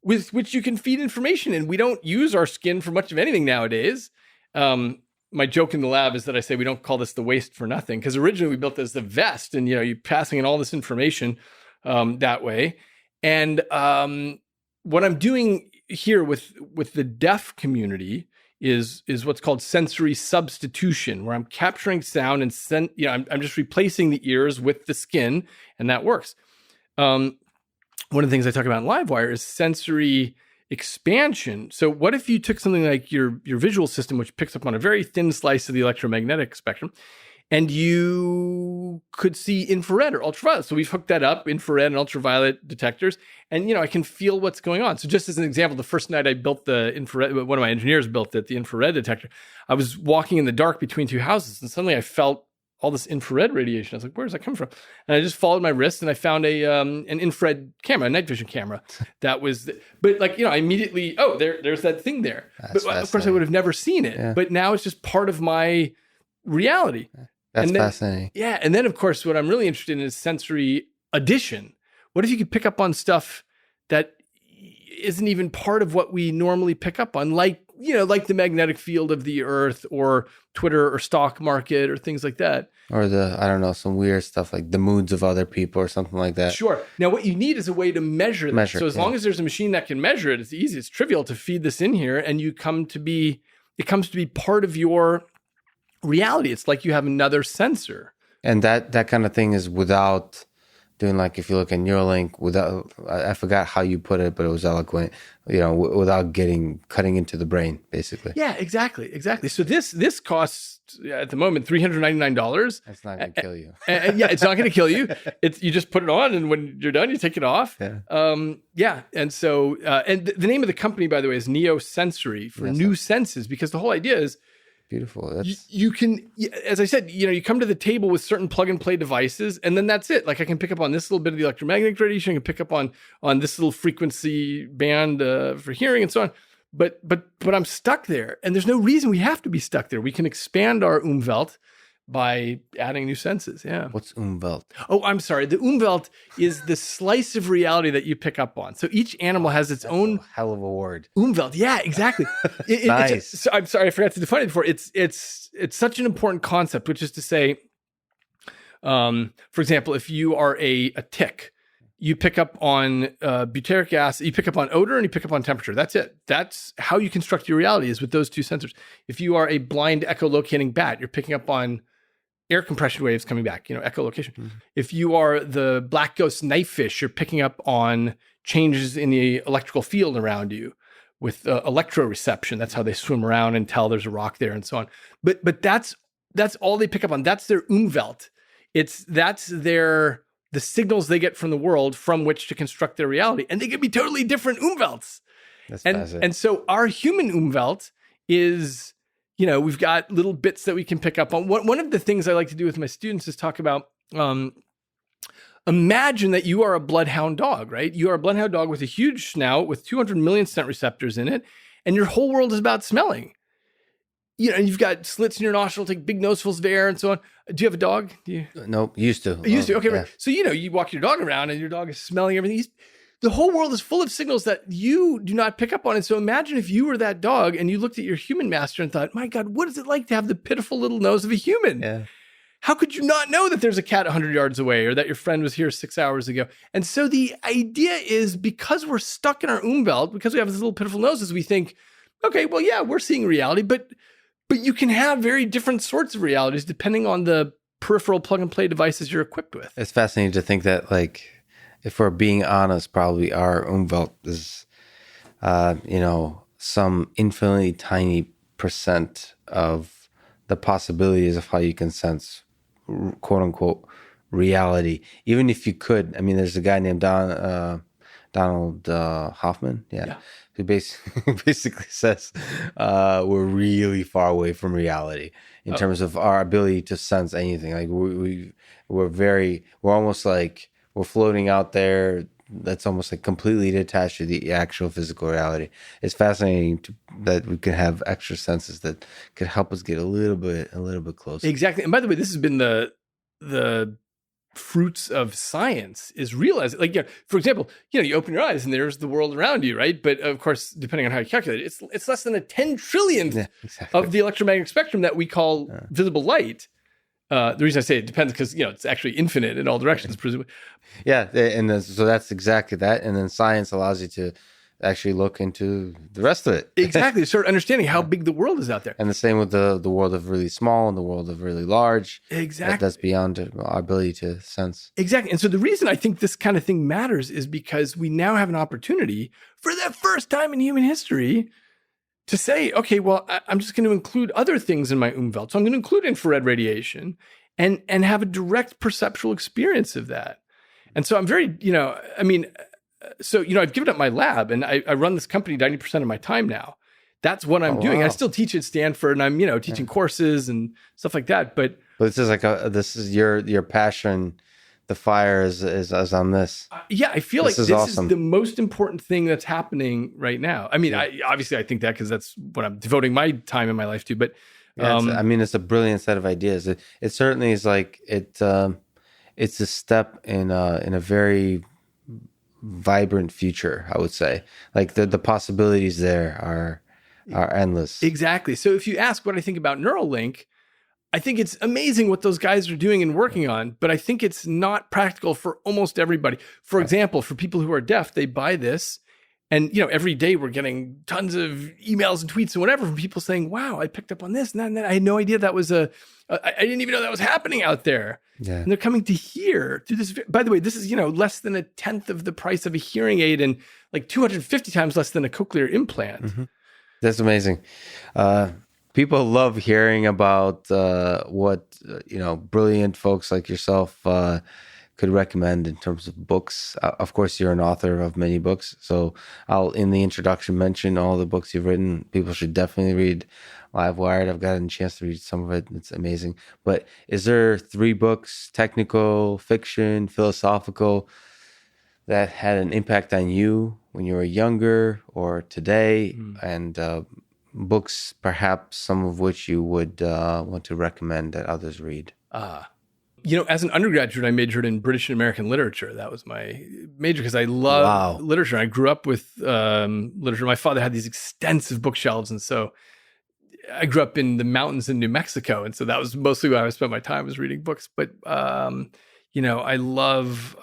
with which you can feed information. And we don't use our skin for much of anything nowadays. My joke in the lab is that I say we don't call this the waste for nothing, because originally we built it as the vest, and you're passing in all this information that way. And what I'm doing here with the deaf community is what's called sensory substitution, where I'm capturing sound and I'm just replacing the ears with the skin, and that works. One of the things I talk about in Livewire is sensory expansion. So what if you took something like your visual system, which picks up on a very thin slice of the electromagnetic spectrum, and you could see infrared or ultraviolet? So we've hooked that up, infrared and ultraviolet detectors, and I can feel what's going on. So just as an example, the first night I built the infrared, one of my engineers built it, the infrared detector, I was walking in the dark between two houses, and suddenly I felt all this infrared radiation. I was like, where does that come from? And I just followed my wrist and I found an infrared camera, a night vision camera. That was, but I immediately, there's that thing there. But of course I would have never seen it, but now it's just part of my reality. That's fascinating. Yeah. And then of course, what I'm really interested in is sensory addition. What if you could pick up on stuff that isn't even part of what we normally pick up on, like the magnetic field of the earth or Twitter or stock market or things like that. Or some weird stuff like the moods of other people or something like that. Sure. Now, what you need is a way to measure that. So as long as there's a machine that can measure it, it's easy. It's trivial to feed this in here, and it comes to be part of your reality. It's like you have another sensor. And that kind of thing is without doing, like, if you look at Neuralink, without, I forgot how you put it, but it was eloquent, without cutting into the brain, basically. Yeah, exactly. So this costs at the moment $399. That's not going to kill you. Yeah, it's not going to kill you. You just put it on, and when you're done, you take it off. Yeah. And so, and the name of the company, by the way, is Neosensory, for new senses, because the whole idea is, beautiful. You can, as I said, you come to the table with certain plug and play devices, and then that's it. Like, I can pick up on this little bit of the electromagnetic radiation. I can pick up on this little frequency band for hearing and so on. But I'm stuck there, and there's no reason we have to be stuck there. We can expand our Umwelt by adding new senses. Yeah. What's Umwelt? Oh, I'm sorry. The Umwelt is the slice of reality that you pick up on. So each animal has its own hell of a word. Umwelt. Yeah, exactly. Nice. I'm sorry, I forgot to define it before. It's such an important concept, which is to say, for example, if you are a tick, you pick up on butyric acid, you pick up on odor, and you pick up on temperature. That's it. That's how you construct your reality, is with those two sensors. If you are a blind echolocating bat, you're picking up on air compression waves coming back, echolocation. Mm-hmm. If you are the black ghost knifefish, you're picking up on changes in the electrical field around you with electroreception. That's how they swim around and tell there's a rock there and so on. But that's all they pick up on. That's their Umwelt. The signals they get from the world from which to construct their reality. And they can be totally different Umwelts. And so our human Umwelt is, we've got little bits that we can pick up on. One of the things I like to do with my students is talk about, imagine that you are a bloodhound dog, right? You are a bloodhound dog with a huge snout with 200 million scent receptors in it, and your whole world is about smelling. And you've got slits in your nostril, take big nosefuls of air and so on. Do you have a dog? Nope, used to. Okay, yeah. Right. So, you walk your dog around and your dog is smelling everything. The whole world is full of signals that you do not pick up on. And so imagine if you were that dog and you looked at your human master and thought, my God, what is it like to have the pitiful little nose of a human? Yeah. How could you not know that there's a cat 100 yards away, or that your friend was here 6 hours ago? And so the idea is, because we're stuck in our Umwelt, because we have this little pitiful noses, we think, okay, well, yeah, we're seeing reality, but you can have very different sorts of realities depending on the peripheral plug and play devices you're equipped with. It's fascinating to think that, like, if we're being honest, probably our Umwelt is, some infinitely tiny percent of the possibilities of how you can sense, quote unquote, reality. Even if you could, I mean, there's a guy named Donald Hoffman, who basically says we're really far away from reality in terms of our ability to sense anything. Like we're almost like we're floating out there. That's almost like completely detached to the actual physical reality. It's fascinating that we can have extra senses that could help us get a little bit closer. Exactly. And by the way, this has been the fruits of science is realizing, like, for example, you open your eyes and there's the world around you, right? But of course, depending on how you calculate it, it's less than a 10 trillionth of the electromagnetic spectrum that we call visible light. The reason I say it depends because, it's actually infinite in all directions, presumably. Yeah. So that's exactly that. And then science allows you to actually look into the rest of it. Exactly. Start understanding how big the world is out there. And the same with the world of really small and the world of really large. Exactly. That's beyond our ability to sense. Exactly. And so the reason I think this kind of thing matters is because we now have an opportunity for the first time in human history to say, okay, well, I'm just going to include other things in my Umwelt. So I'm going to include infrared radiation and have a direct perceptual experience of that. And so I'm very, I've given up my lab and I run this company 90% of my time now. That's what I'm doing. Wow. I still teach at Stanford and I'm, teaching courses and stuff like that. But this is this is your passion. The fire is on this. I feel like this awesome. Is the most important thing that's happening right now. I mean, I think that because that's what I'm devoting my time in my life to. But it's a brilliant set of ideas. It certainly is like it's a step in a very vibrant future. I would say, like the possibilities there are endless. Exactly. So if you ask what I think about Neuralink, I think it's amazing what those guys are doing and working on, but I think it's not practical for almost everybody. For example, for people who are deaf, they buy this and, every day we're getting tons of emails and tweets and whatever from people saying, wow, I picked up on this and that. I had no idea that was I didn't even know that was happening out there. Yeah. And they're coming to hear through this. By the way, this is, less than 1/10 of the price of a hearing aid and like 250 times less than a cochlear implant. Mm-hmm. That's amazing. People love hearing about what brilliant folks like yourself could recommend in terms of books. Of course, you're an author of many books, so I'll in the introduction mention all the books you've written. People should definitely read Livewired. I've gotten a chance to read some of it. It's amazing. But is there 3 books, technical, fiction, philosophical, that had an impact on you when you were younger or today, and books, perhaps some of which you would want to recommend that others read? As an undergraduate, I majored in British and American literature. That was my major because I love literature. I grew up with literature. My father had these extensive bookshelves, and so I grew up in the mountains in New Mexico, and so that was mostly where I spent my time, was reading books. But I love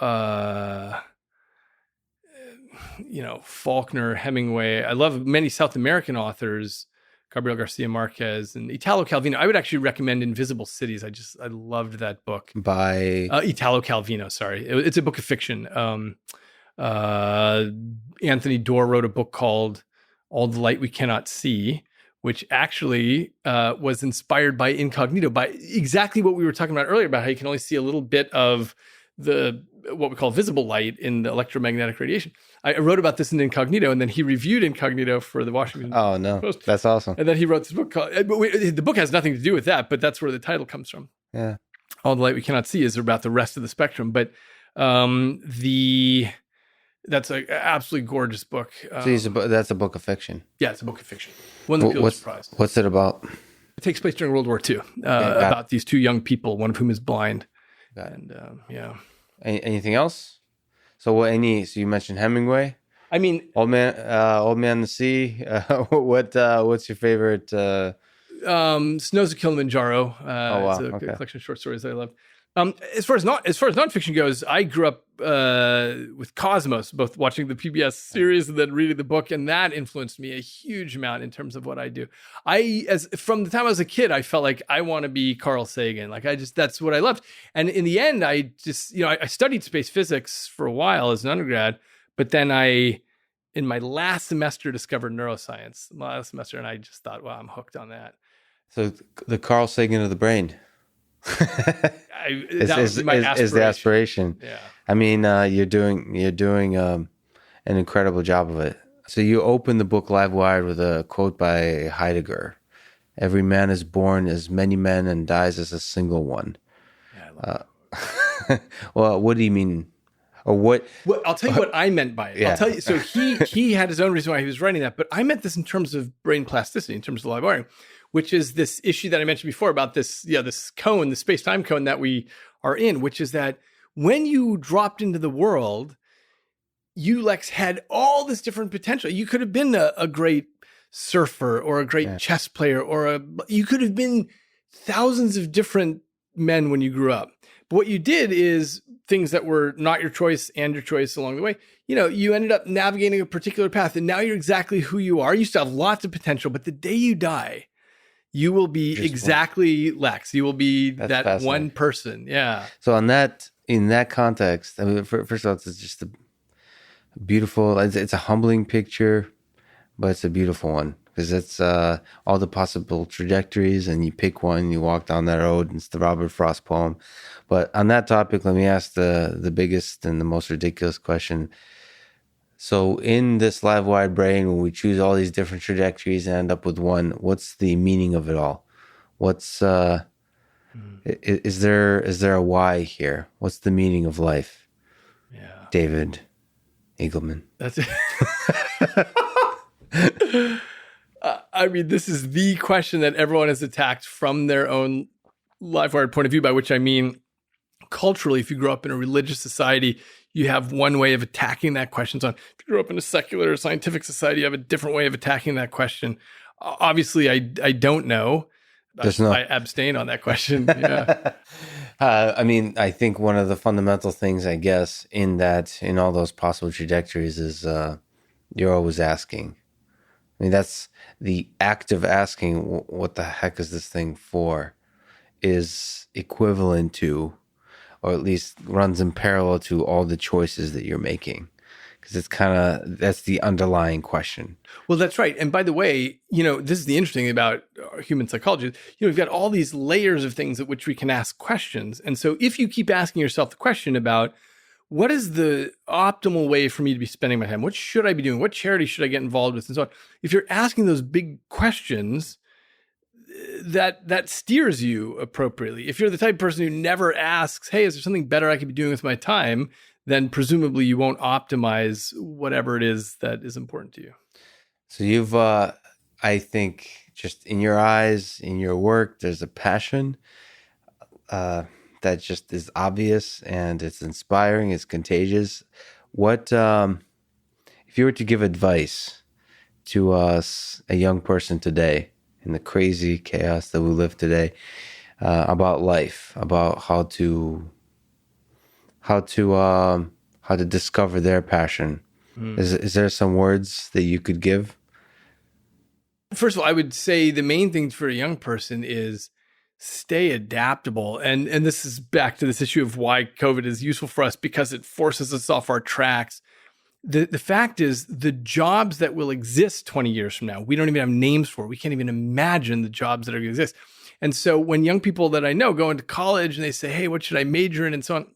Faulkner, Hemingway. I love many South American authors, Gabriel Garcia Marquez and Italo Calvino. I would actually recommend Invisible Cities. I loved that book. By? Italo Calvino, sorry. It's a book of fiction. Anthony Doerr wrote a book called All the Light We Cannot See, which actually was inspired by Incognito, by exactly what we were talking about earlier, about how you can only see a little bit of what we call visible light in the electromagnetic radiation. I wrote about this in Incognito, and then he reviewed Incognito for the Washington Post. That's awesome. And then he wrote this book called, the book has nothing to do with that, but that's where the title comes from. Yeah. All the Light We Cannot See is about the rest of the spectrum, but that's an absolutely gorgeous book. That's a book of fiction. Yeah, it's a book of fiction. Won the Pulitzer Prize. What's it about? It takes place during World War II, about these 2 young people, one of whom is blind. Anything else? So you mentioned Hemingway. I mean, Old Man and the Sea. What's your favorite? Snows of Kilimanjaro. Wow. It's a collection of short stories that I love. As far as nonfiction goes, I grew up with Cosmos, both watching the PBS series and then reading the book, and that influenced me a huge amount in terms of what I do. From the time I was a kid, I felt like I want to be Carl Sagan. That's what I loved. And in the end, I studied space physics for a while as an undergrad, but then in my last semester, discovered neuroscience. And I just thought, wow, I'm hooked on that. So the Carl Sagan of the brain. That was my aspiration. Is the aspiration. Yeah. I mean, you're doing an incredible job of it. So you open the book Livewired with a quote by Heidegger: "Every man is born as many men and dies as a single one." Yeah, I love that. Well, what do you mean? Or what? Well, I'll tell you what I meant by it. Yeah. I'll tell you. So he had his own reason why he was writing that, but I meant this in terms of brain plasticity, in terms of live wiring, which is this issue that I mentioned before about this cone, the space-time cone that we are in, which is that when you dropped into the world, you, Lex, had all this different potential. You could have been a great surfer or a great chess player, you could have been thousands of different men when you grew up. But what you did is things that were not your choice and your choice along the way. You ended up navigating a particular path, and now you're exactly who you are. You still have lots of potential, but the day you die, you will be exactly Lex. You will be that one person. Yeah. So in that context, I mean, first of all, it's just a beautiful, it's a humbling picture, but it's a beautiful one because it's all the possible trajectories, and you pick one, you walk down that road. It's the Robert Frost poem. But on that topic, let me ask the biggest and the most ridiculous question. So in this live-wired brain, when we choose all these different trajectories and end up with one, what's the meaning of it all? What's is there a why here? What's the meaning of life? Yeah, David Eagleman. That's it. I mean, this is the question that everyone has attacked from their own live-wired point of view, by which I mean culturally. If you grow up in a religious society, you have one way of attacking that question. So if you grew up in a secular or scientific society, you have a different way of attacking that question. Obviously, I don't know. I abstain on that question. Yeah. I mean, I think one of the fundamental things, I guess, in all those possible trajectories is you're always asking. I mean, that's the act of asking, what the heck is this thing for, is equivalent to, or at least runs in parallel to, all the choices that you're making. Because that's the underlying question. Well, that's right. And by the way, this is the interesting thing about human psychology. We've got all these layers of things at which we can ask questions. And so if you keep asking yourself the question about, what is the optimal way for me to be spending my time? What should I be doing? What charity should I get involved with? And so on. If you're asking those big questions, that steers you appropriately. If you're the type of person who never asks, hey, is there something better I could be doing with my time? Then presumably you won't optimize whatever it is that is important to you. So you've, I think, just in your eyes, in your work, there's a passion that just is obvious, and it's inspiring, it's contagious. What, if you were to give advice to us, a young person today, in the crazy chaos that we live today, about life, about how to discover their passion, is there some words that you could give? First of all, I would say the main thing for a young person is stay adaptable. And this is back to this issue of why COVID is useful for us, because it forces us off our tracks. The fact is, the jobs that will exist 20 years from now, we don't even have names for. We can't even imagine the jobs that are going to exist. And so when young people that I know go into college and they say, hey, what should I major in? And so on,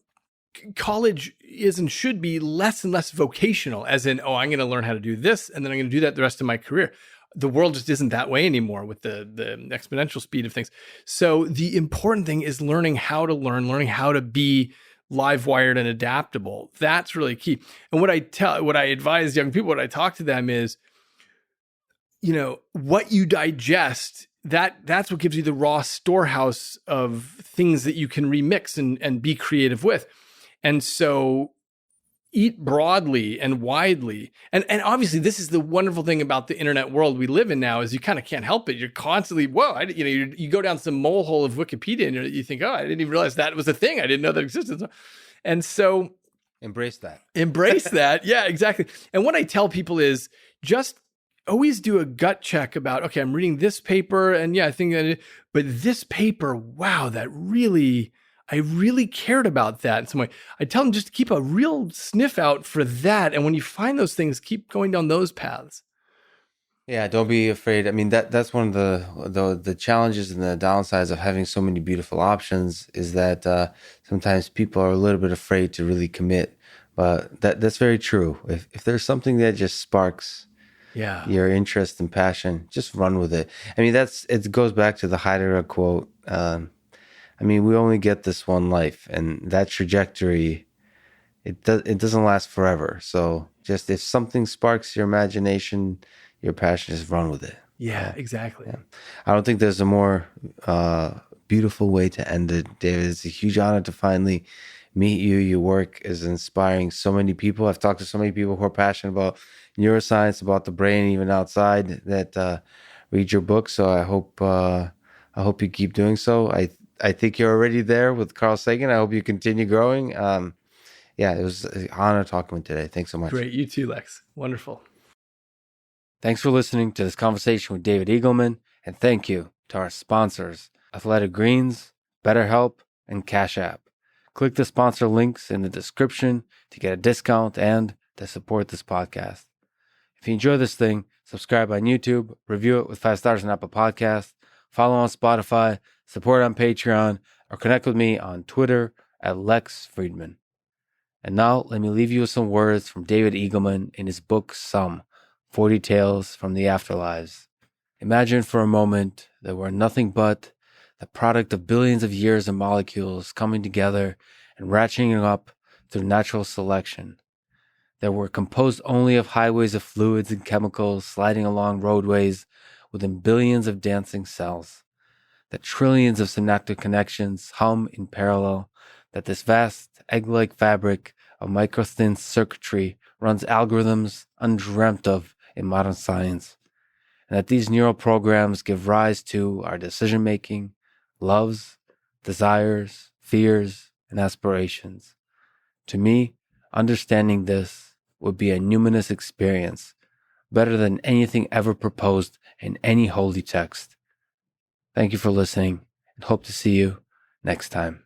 college is and should be less and less vocational, as in, I'm going to learn how to do this, and then I'm going to do that the rest of my career. The world just isn't that way anymore with the exponential speed of things. So the important thing is learning how to learn, learning how to be live wired and adaptable. That's really key. And what I advise young people, what I talk to them is, what you digest, that's what gives you the raw storehouse of things that you can remix and be creative with. And so eat broadly and widely. And obviously, this is the wonderful thing about the internet world we live in now is you kind of can't help it. You're constantly, you go down some mole hole of Wikipedia and you think, oh, I didn't even realize that was a thing. I didn't know that existed. And so embrace that. Embrace that. Yeah, exactly. And what I tell people is just always do a gut check about, okay, I'm reading this paper and yeah, I think that, but this paper, wow, I really cared about that in some way. I tell them just to keep a real sniff out for that. And when you find those things, keep going down those paths. Yeah, don't be afraid. I mean, that's one of the challenges and the downsides of having so many beautiful options is that sometimes people are a little bit afraid to really commit. But that's very true. If there's something that just sparks your interest and passion, just run with it. I mean, it goes back to the Heidegger quote. I mean, we only get this one life, and that trajectory, it doesn't last forever. So just if something sparks your imagination, your passion, just run with it. Yeah, exactly. Yeah. I don't think there's a more beautiful way to end it, David. It's a huge honor to finally meet you. Your work is inspiring so many people. I've talked to so many people who are passionate about neuroscience, about the brain, even outside that read your book. So I hope you keep doing so. I think you're already there with Carl Sagan. I hope you continue growing. Yeah, it was an honor talking with you today. Thanks so much. Great. You too, Lex. Wonderful. Thanks for listening to this conversation with David Eagleman, and thank you to our sponsors, Athletic Greens, BetterHelp, and Cash App. Click the sponsor links in the description to get a discount and to support this podcast. If you enjoy this thing, subscribe on YouTube, review it with 5 stars on Apple Podcasts, follow on Spotify, support on Patreon, or connect with me on Twitter at Lex Friedman. And now let me leave you with some words from David Eagleman in his book, 40 Tales from the Afterlives. Imagine for a moment that we're nothing but the product of billions of years of molecules coming together and ratcheting up through natural selection. That we're composed only of highways of fluids and chemicals sliding along roadways within billions of dancing cells. That trillions of synaptic connections hum in parallel. That this vast egg-like fabric of microthin circuitry runs algorithms undreamt of in modern science, and that these neural programs give rise to our decision-making, loves, desires, fears, and aspirations. To me, understanding this would be a numinous experience, better than anything ever proposed in any holy text. Thank you for listening, and hope to see you next time.